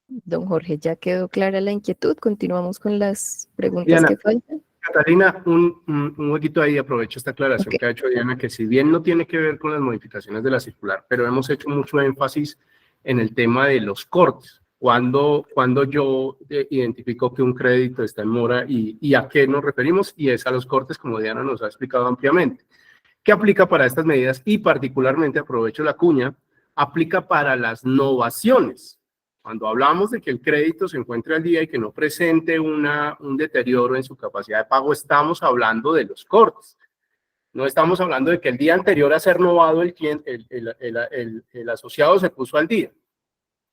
Don Jorge, ya quedó clara la inquietud. Continuamos con las preguntas Diana, que faltan. Catalina, un huequito ahí, aprovecho esta aclaración que ha hecho Diana, que si bien no tiene que ver con las modificaciones de la circular, pero hemos hecho mucho énfasis en el tema de los cortes. Cuando yo identifico que un crédito está en mora y a qué nos referimos, y es a los cortes, como Diana nos ha explicado ampliamente. ¿Qué aplica para estas medidas? Y particularmente, aprovecho la cuña, aplica para las novaciones. Cuando hablamos de que el crédito se encuentre al día y que no presente un deterioro en su capacidad de pago, estamos hablando de los cortes. No estamos hablando de que el día anterior a ser novado el asociado se puso al día.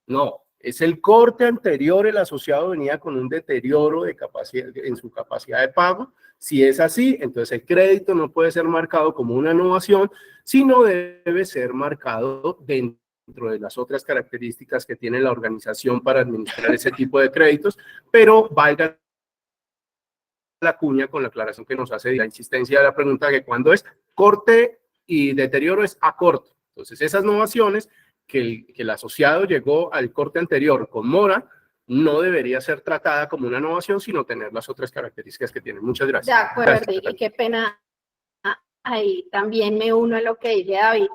No, Es el corte anterior, el asociado venía con un deterioro de capacidad, en su capacidad de pago. Si es así, entonces el crédito no puede ser marcado como una innovación, sino debe ser marcado dentro de las otras características que tiene la organización para administrar ese tipo de créditos, pero valga la cuña con la aclaración que nos hace de la insistencia de la pregunta, que cuando es corte y deterioro es a corto. Entonces esas innovaciones que el asociado llegó al corte anterior con mora, no debería ser tratada como una innovación, sino tener las otras características que tiene. Muchas gracias. De acuerdo, Gracias, y qué pena, ahí también me uno a lo que dice David,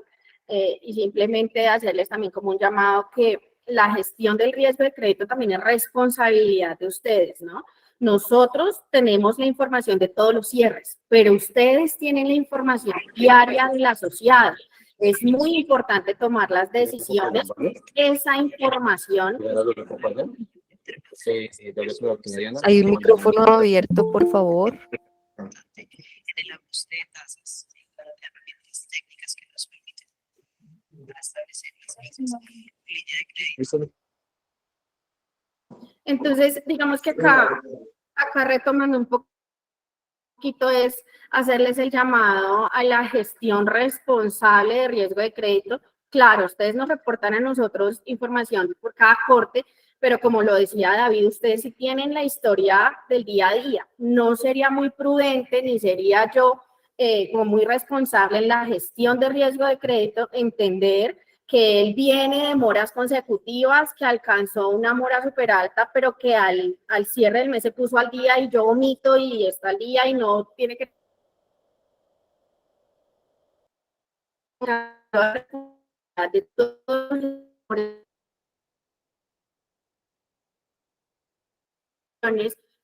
y simplemente hacerles también como un llamado que la gestión del riesgo de crédito también es responsabilidad de ustedes, ¿no? Nosotros tenemos la información de todos los cierres, pero ustedes tienen la información diaria del asociado. Es muy importante tomar las decisiones, esa información. Hay un micrófono abierto, por favor. En el ajuste de tasas, herramientas técnicas que nos permiten para establecer las mismas línea de crédito. Entonces, digamos que acá retomando un poquito es hacerles el llamado a la gestión responsable de riesgo de crédito. Claro, ustedes nos reportan a nosotros información por cada corte, pero como lo decía David, ustedes sí tienen la historia del día a día. No sería muy prudente, ni sería yo como muy responsable en la gestión de riesgo de crédito, entender que él viene de moras consecutivas, que alcanzó una mora súper alta, pero que al cierre del mes se puso al día y yo omito y está al día y no tiene que... de todos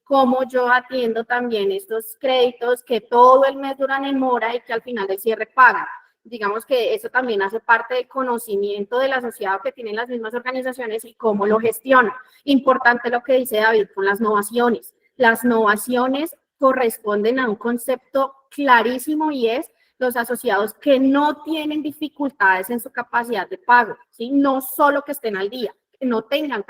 cómo yo atiendo también estos créditos que todo el mes duran en mora y que al final del cierre pagan. Digamos que eso también hace parte del conocimiento del asociado que tienen las mismas organizaciones y cómo lo gestiona. Importante lo que dice David con las novaciones. Las novaciones corresponden a un concepto clarísimo y es los asociados que no tienen dificultades en su capacidad de pago, ¿sí? No solo que estén al día, que no tengan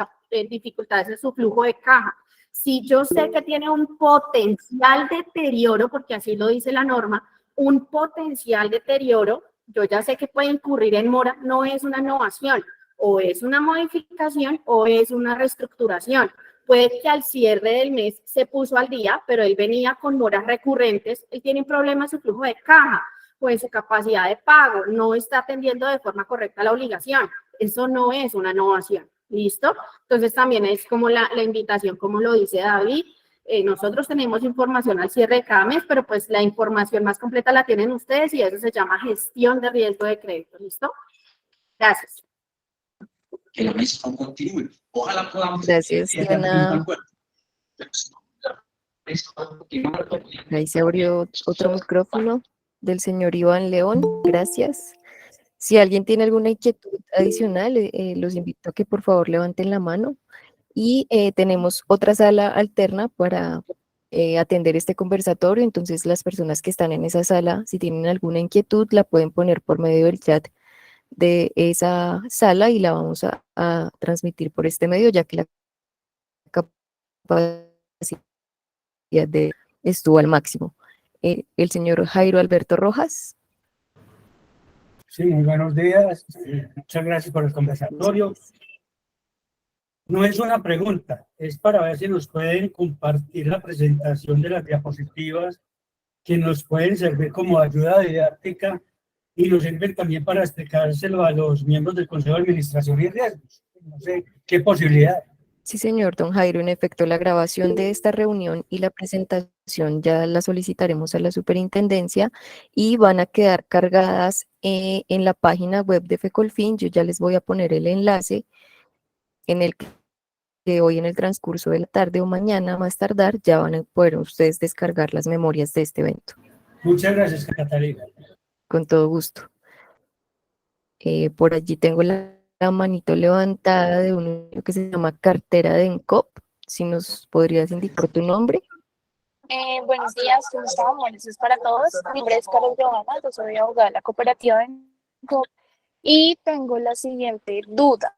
dificultades en su flujo de caja. Si yo sé que tiene un potencial deterioro, porque así lo dice la norma, un potencial deterioro, yo ya sé que puede incurrir en mora, no es una innovación, o es una modificación o es una reestructuración. Puede que al cierre del mes se puso al día, pero él venía con moras recurrentes, él tiene un problema en su flujo de caja, o en su capacidad de pago, no está atendiendo de forma correcta la obligación. Eso no es una innovación. ¿Listo? Entonces también es como la invitación, como lo dice David, nosotros tenemos información al cierre de cada mes, pero pues la información más completa la tienen ustedes y eso se llama gestión de riesgo de crédito. ¿Listo? Gracias. Que la mesa continúe. Ojalá podamos... Gracias, Diana. Ahí se abrió otro micrófono del señor Iván León. Gracias. Si alguien tiene alguna inquietud adicional, los invito a que por favor levanten la mano. Y tenemos otra sala alterna para atender este conversatorio. Entonces, las personas que están en esa sala, si tienen alguna inquietud, la pueden poner por medio del chat de esa sala y la vamos a transmitir por este medio, ya que la capacidad estuvo al máximo. El señor Jairo Alberto Rojas. Sí, muy buenos días. Muchas gracias por el conversatorio. No es una pregunta, es para ver si nos pueden compartir la presentación de las diapositivas que nos pueden servir como ayuda didáctica y nos sirven también para explicárselo a los miembros del Consejo de Administración y Riesgos. No sé qué posibilidad. Sí, señor don Jairo, en efecto, la grabación de esta reunión y la presentación ya la solicitaremos a la superintendencia y van a quedar cargadas en la página web de FECOLFIN. Yo ya les voy a poner el enlace en el que hoy en el transcurso de la tarde o mañana más tardar ya van a poder ustedes descargar las memorias de este evento. Muchas gracias, Catalina. Con todo gusto. Por allí tengo la manito levantada de uno que se llama cartera de ENCOP. Si nos podrías indicar tu nombre. Buenos días, ¿cómo están? Buenos días para todos. Mi nombre es Carlos Giovanna, yo soy abogada de la cooperativa de ENCOP y tengo la siguiente duda.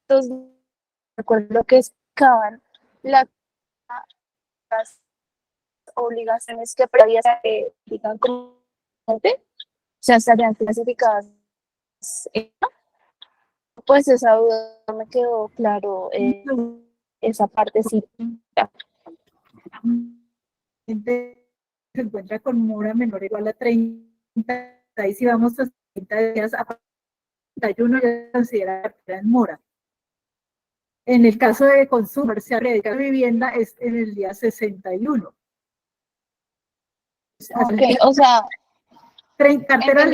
Entonces, recuerdo que explicaban las obligaciones que previa se digan como o sea, estarían clasificadas. Pues esa duda no me quedó claro, esa partecita. Se encuentra con mora menor o igual a 30, y si vamos a 30 días a 31 ya se considera cartera en mora. En el caso de consumo comercial de vivienda es en el día 61. Ok, o sea, cartera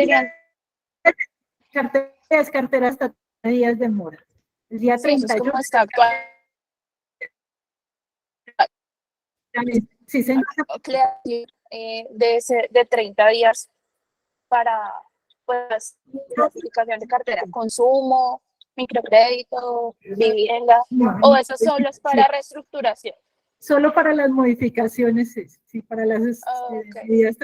es cartera hasta 30 días de mora. El día sí, eso es 31 como está actual. Sí, señor. Debe ser de 30 días para pues clasificación de cartera, consumo, microcrédito, vivienda, o eso solo es para reestructuración. Solo para las modificaciones, sí, para las medidas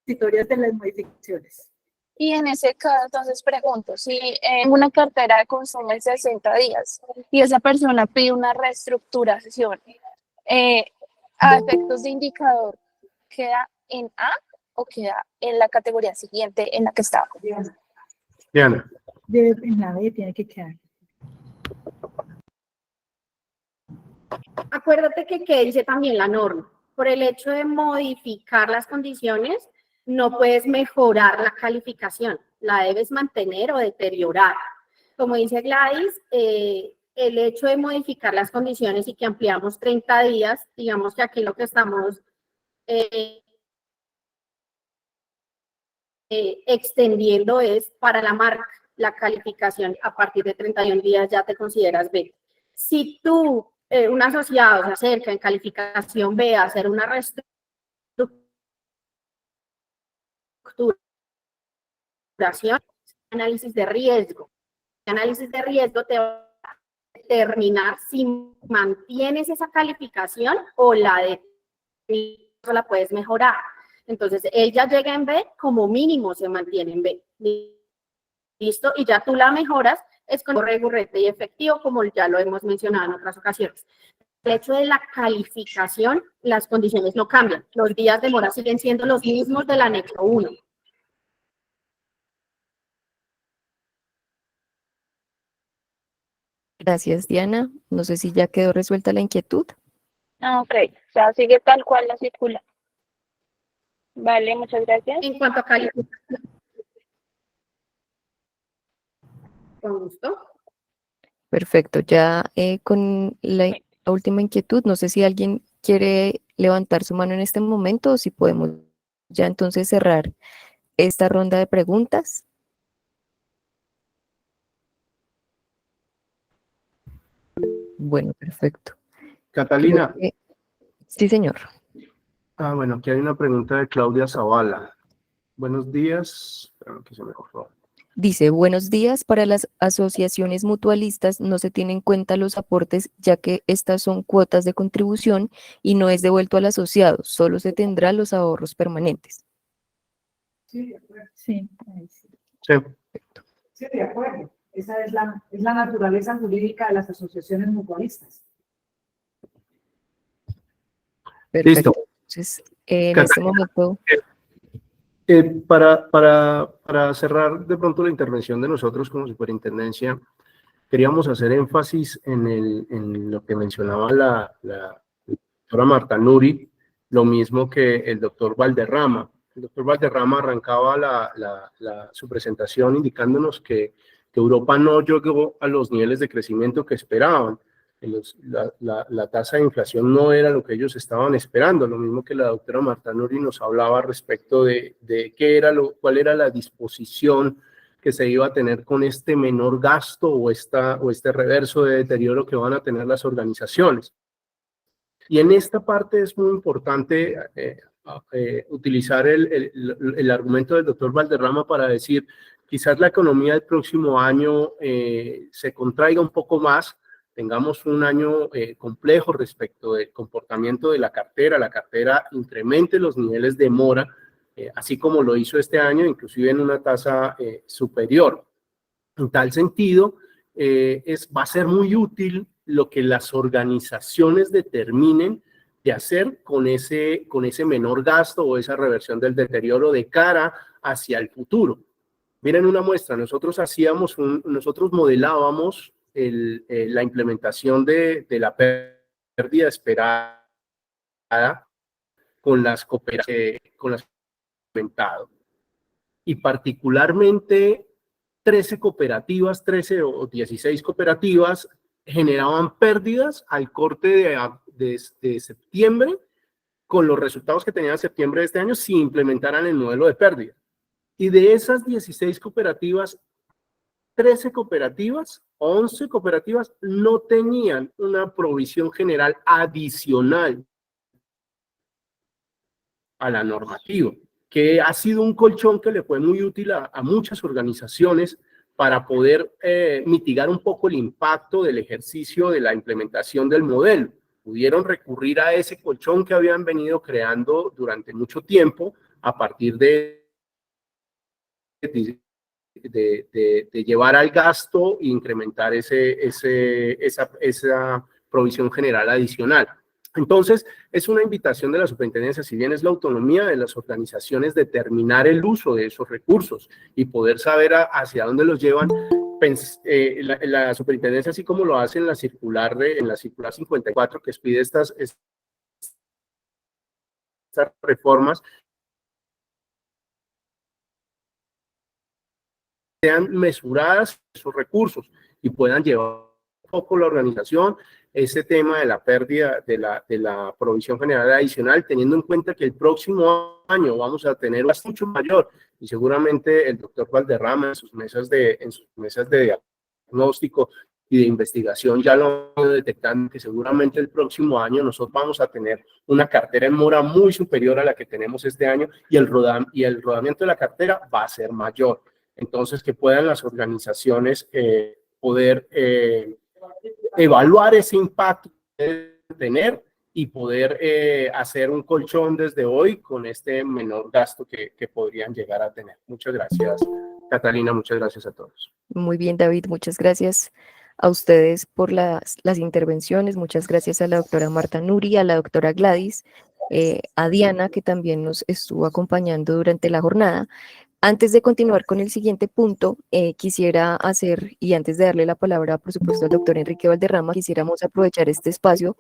transitorias de las modificaciones. Y en ese caso, entonces pregunto, si en una cartera de consumo en 60 días y esa persona pide una reestructuración, a efectos de indicador, ¿queda en A o queda en la categoría siguiente en la que estaba? Diana. En la B tiene que quedar. Acuérdate que dice también la norma. Por el hecho de modificar las condiciones, no puedes mejorar la calificación, la debes mantener o deteriorar. Como dice Gladys, el hecho de modificar las condiciones y que ampliamos 30 días, digamos que aquí lo que estamos extendiendo es para la marca, la calificación a partir de 31 días ya te consideras B. Si tú, un asociado se acerca en calificación B a hacer una reestructuración, análisis de riesgo. El análisis de riesgo te va a determinar si mantienes esa calificación o la puedes mejorar. Entonces, él ya llega en B, como mínimo se mantiene en B. ¿Listo? Y ya tú la mejoras, es con recurrente y efectivo, como ya lo hemos mencionado en otras ocasiones. El hecho de la calificación, las condiciones no cambian. Los días de mora siguen siendo los mismos del anexo 1. Gracias, Diana. No sé si ya quedó resuelta la inquietud. Ok, o sea, sigue tal cual la circular. Vale, muchas gracias. En cuanto a calificación. Con gusto. Perfecto. Ya con la última inquietud, no sé si alguien quiere levantar su mano en este momento o si podemos ya entonces cerrar esta ronda de preguntas. Bueno, perfecto. Catalina. Sí, señor. Bueno, aquí hay una pregunta de Claudia Zavala. Buenos días. Espérame que se me cortó. Dice, buenos días, para las asociaciones mutualistas no se tienen en cuenta los aportes ya que estas son cuotas de contribución y no es devuelto al asociado, solo se tendrá los ahorros permanentes. Sí, de acuerdo. Sí. Sí. Sí, de acuerdo. Esa es la naturaleza jurídica de las asociaciones mutualistas. Listo. Entonces, en este momento... Para cerrar de pronto la intervención de nosotros como superintendencia, queríamos hacer énfasis en lo que mencionaba la doctora Marta Nuri, lo mismo que el doctor Valderrama. El doctor Valderrama arrancaba su presentación indicándonos que Europa no llegó a los niveles de crecimiento que esperaban. La tasa de inflación no era lo que ellos estaban esperando, lo mismo que la doctora Marta Nuri nos hablaba respecto de cuál era la disposición que se iba a tener con este menor gasto o este reverso de deterioro que van a tener las organizaciones. Y en esta parte es muy importante utilizar el argumento del doctor Valderrama para decir, quizás la economía del próximo año se contraiga un poco más, tengamos un año complejo respecto del comportamiento de la cartera incremente los niveles de mora así como lo hizo este año, inclusive en una tasa superior. En tal sentido, va a ser muy útil lo que las organizaciones determinen de hacer con ese menor gasto o esa reversión del deterioro de cara hacia el futuro. Miren una muestra, nosotros modelábamos la implementación de la pérdida esperada con las cooperativas, y particularmente 13 o 16 cooperativas generaban pérdidas al corte de septiembre, con los resultados que tenían en septiembre de este año, si implementaran el modelo de pérdida. Y de esas 16 cooperativas, 13 cooperativas, 11 cooperativas no tenían una provisión general adicional a la normativa, que ha sido un colchón que le fue muy útil a muchas organizaciones para poder mitigar un poco el impacto del ejercicio de la implementación del modelo. Pudieron recurrir a ese colchón que habían venido creando durante mucho tiempo a partir de llevar al gasto e incrementar esa provisión general adicional. Entonces, es una invitación de la superintendencia, si bien es la autonomía de las organizaciones determinar el uso de esos recursos y poder saber hacia dónde los llevan, la superintendencia, así como lo hace en la circular 54, que pide estas reformas, sean mesuradas esos recursos y puedan llevar un poco la organización ese tema de la pérdida de la provisión general adicional, teniendo en cuenta que el próximo año vamos a tener un gasto mucho mayor, y seguramente el doctor Valderrama en sus mesas de diagnóstico y de investigación ya lo han detectado, que seguramente el próximo año nosotros vamos a tener una cartera en mora muy superior a la que tenemos este año, y el rodamiento de la cartera va a ser mayor. Entonces, que puedan las organizaciones poder evaluar ese impacto que deben tener y poder hacer un colchón desde hoy con este menor gasto que podrían llegar a tener. Muchas gracias, Catalina, muchas gracias a todos. Muy bien, David, muchas gracias a ustedes por las intervenciones, muchas gracias a la doctora Marta Nuri, a la doctora Gladys, a Diana, que también nos estuvo acompañando durante la jornada. Antes de continuar con el siguiente punto, quisiera hacer, y antes de darle la palabra, por supuesto, al doctor Enrique Valderrama, quisiéramos aprovechar este espacio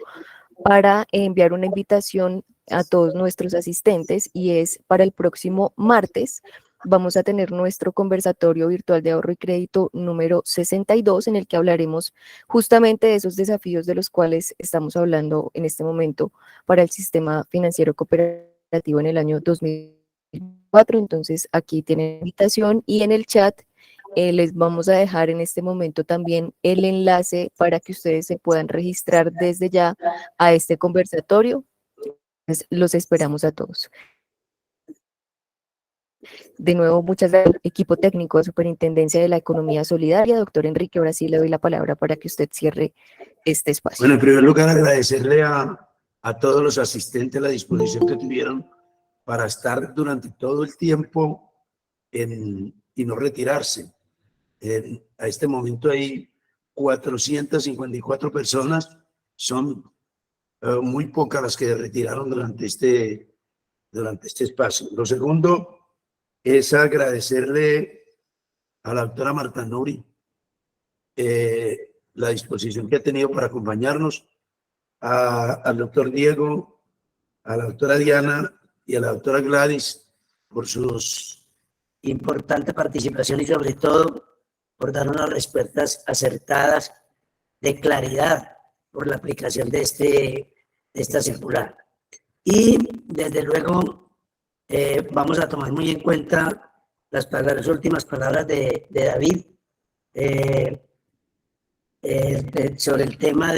para enviar una invitación a todos nuestros asistentes, y es para el próximo martes. Vamos a tener nuestro conversatorio virtual de ahorro y crédito número 62, en el que hablaremos justamente de esos desafíos de los cuales estamos hablando en este momento para el sistema financiero cooperativo en el año 2024. Entonces, aquí tienen la invitación, y en el chat les vamos a dejar en este momento también el enlace para que ustedes se puedan registrar desde ya a este conversatorio. Entonces, los esperamos a todos. De nuevo, muchas gracias al equipo técnico de Superintendencia de la Economía Solidaria. Doctor Enrique, ahora sí le doy la palabra para que usted cierre este espacio. Bueno, en primer lugar, agradecerle a todos los asistentes la disposición que tuvieron para estar durante todo el tiempo y no retirarse. A este momento hay 454 personas, son muy pocas las que retiraron durante este espacio. Lo segundo es agradecerle a la doctora Marta Nuri la disposición que ha tenido para acompañarnos, al doctor Diego, a la doctora Diana y a la doctora Gladys por sus importante participación, y sobre todo por dar unas respuestas acertadas de claridad por la aplicación de esta circular. Y desde luego vamos a tomar muy en cuenta las últimas palabras de David sobre el tema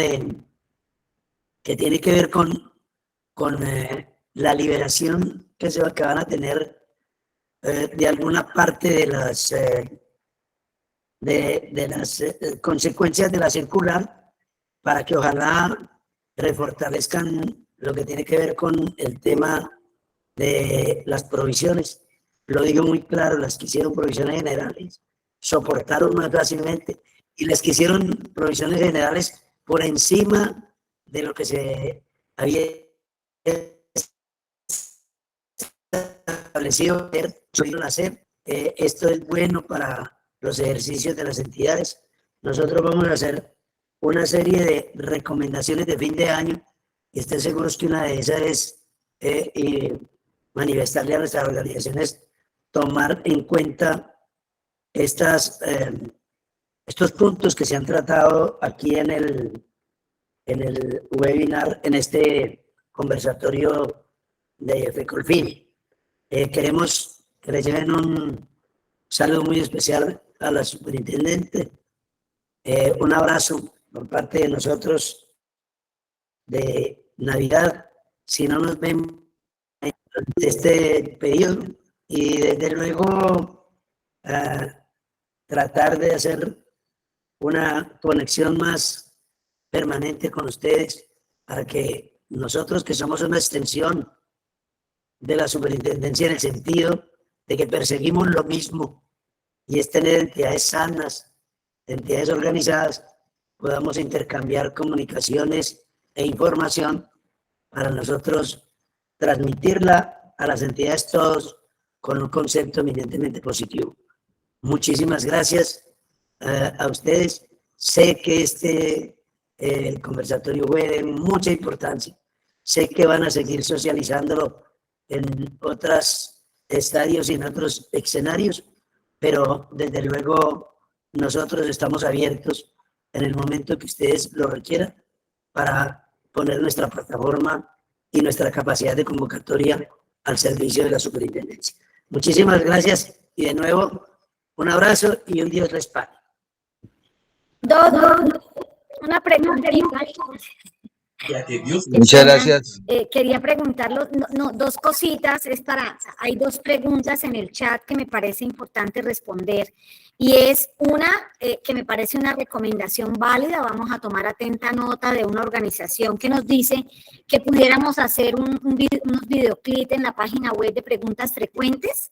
que tiene que ver con la liberación que van a tener de alguna parte de las consecuencias de la circular, para que ojalá refortalezcan lo que tiene que ver con el tema de las provisiones. Lo digo muy claro, las que hicieron provisiones generales soportaron más fácilmente y las que hicieron provisiones generales por encima de lo que se había establecido pudieron hacer. Esto es bueno para los ejercicios de las entidades. Nosotros vamos a hacer una serie de recomendaciones de fin de año y estén seguros que una de esas es manifestarle a nuestras organizaciones tomar en cuenta estos puntos que se han tratado aquí en el webinar, en este conversatorio de FECOLFIN. Queremos que le lleven un saludo muy especial a la superintendente, un abrazo por parte de nosotros de Navidad, si no nos ven durante este periodo, y desde luego tratar de hacer una conexión más permanente con ustedes para que nosotros, que somos una extensión de la superintendencia en el sentido de que perseguimos lo mismo y es tener entidades sanas, entidades organizadas, podamos intercambiar comunicaciones e información para nosotros transmitirla a las entidades todos con un concepto eminentemente positivo. Muchísimas gracias a ustedes. Sé que este conversatorio fue de mucha importancia. Sé que van a seguir socializándolo en otros estadios y en otros escenarios, pero desde luego nosotros estamos abiertos en el momento que ustedes lo requieran para poner nuestra plataforma y nuestra capacidad de convocatoria al servicio de la superintendencia. Muchísimas gracias y de nuevo un abrazo y un Dios les pague. Una pregunta. Muchas gracias. Quería preguntarlo, dos cositas, hay dos preguntas en el chat que me parece importante responder, y es una que me parece una recomendación válida. Vamos a tomar atenta nota de una organización que nos dice que pudiéramos hacer unos videoclips en la página web de preguntas frecuentes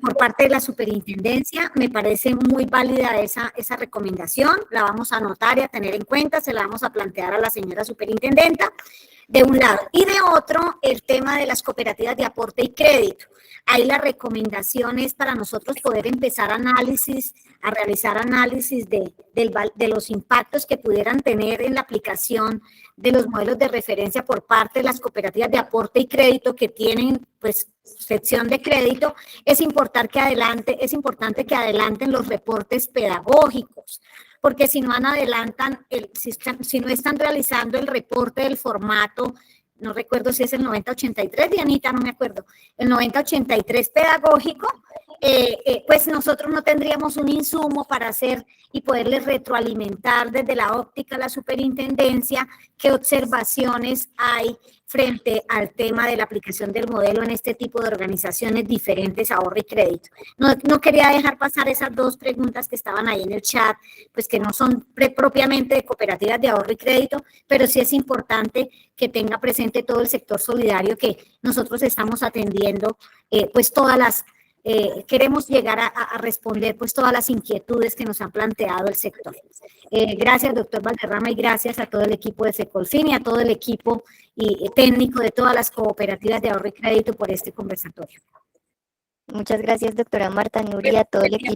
por parte de la superintendencia. Me parece muy válida esa recomendación, la vamos a anotar y a tener en cuenta, se la vamos a plantear a la señora superintendenta, de un lado. Y de otro, el tema de las cooperativas de aporte y crédito. Ahí la recomendación es para nosotros poder empezar a realizar análisis de los impactos que pudieran tener en la aplicación de los modelos de referencia por parte de las cooperativas de aporte y crédito que tienen, pues, sección de crédito. Es importante que adelanten los reportes pedagógicos, porque si no adelantan, si no están realizando el reporte del formato, no recuerdo si es el 9083, Dianita, no me acuerdo, el 9083 pedagógico, pues nosotros no tendríamos un insumo para hacer y poderles retroalimentar desde la óptica de la superintendencia qué observaciones hay frente al tema de la aplicación del modelo en este tipo de organizaciones diferentes a ahorro y crédito. No quería dejar pasar esas dos preguntas que estaban ahí en el chat, pues que no son propiamente de cooperativas de ahorro y crédito, pero sí es importante que tenga presente todo el sector solidario que nosotros estamos atendiendo, pues todas las queremos llegar a responder pues todas las inquietudes que nos han planteado el sector. Gracias, doctor Valderrama, y gracias a todo el equipo de FECOLFIN y a todo el equipo técnico de todas las cooperativas de ahorro y crédito por este conversatorio. Muchas gracias, doctora Marta Nuri, y a todo el equipo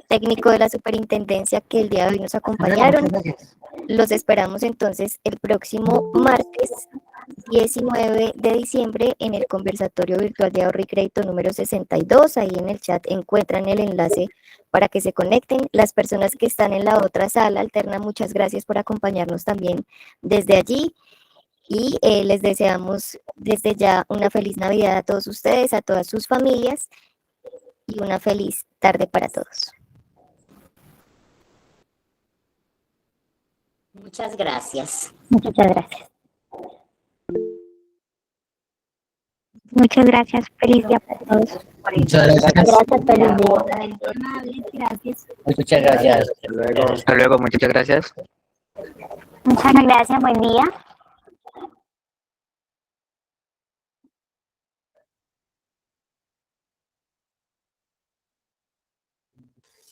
técnico de la superintendencia que el día de hoy nos acompañaron. Los esperamos entonces el próximo martes 19 de diciembre en el conversatorio virtual de ahorro y crédito número 62. Ahí en el chat encuentran el enlace para que se conecten. Las personas que están en la otra sala alterna, muchas gracias por acompañarnos también desde allí. Y les deseamos desde ya una feliz Navidad a todos ustedes, a todas sus familias, y una feliz tarde para todos. Muchas gracias. Muchas gracias. Muchas gracias. Feliz día para todos. Muchas gracias. Gracias, feliz día. Gracias. Muchas gracias. Hasta luego, muchas gracias. Muchas gracias. Buen día.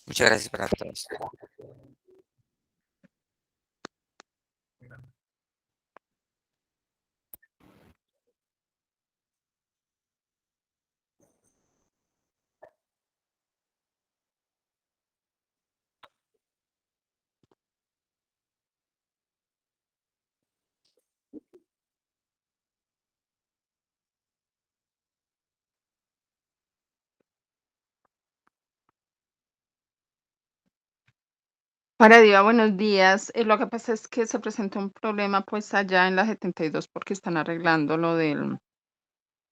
Muchas gracias para todos. Diva, buenos días. Lo que pasa es que se presentó un problema pues allá en la 72 porque están arreglando lo del,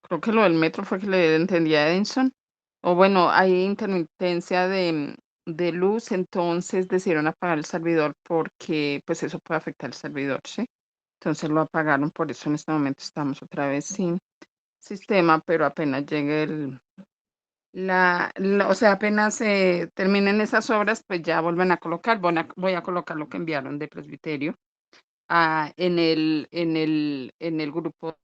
creo que lo del metro fue que le entendí a Edinson. O bueno, hay intermitencia de luz, entonces decidieron apagar el servidor porque pues eso puede afectar el servidor, ¿sí? Entonces lo apagaron, por eso en este momento estamos otra vez sin sistema, pero apenas llegue o sea, apenas terminen esas obras, pues ya vuelven a colocar, voy a colocar lo que enviaron de presbiterio en el grupo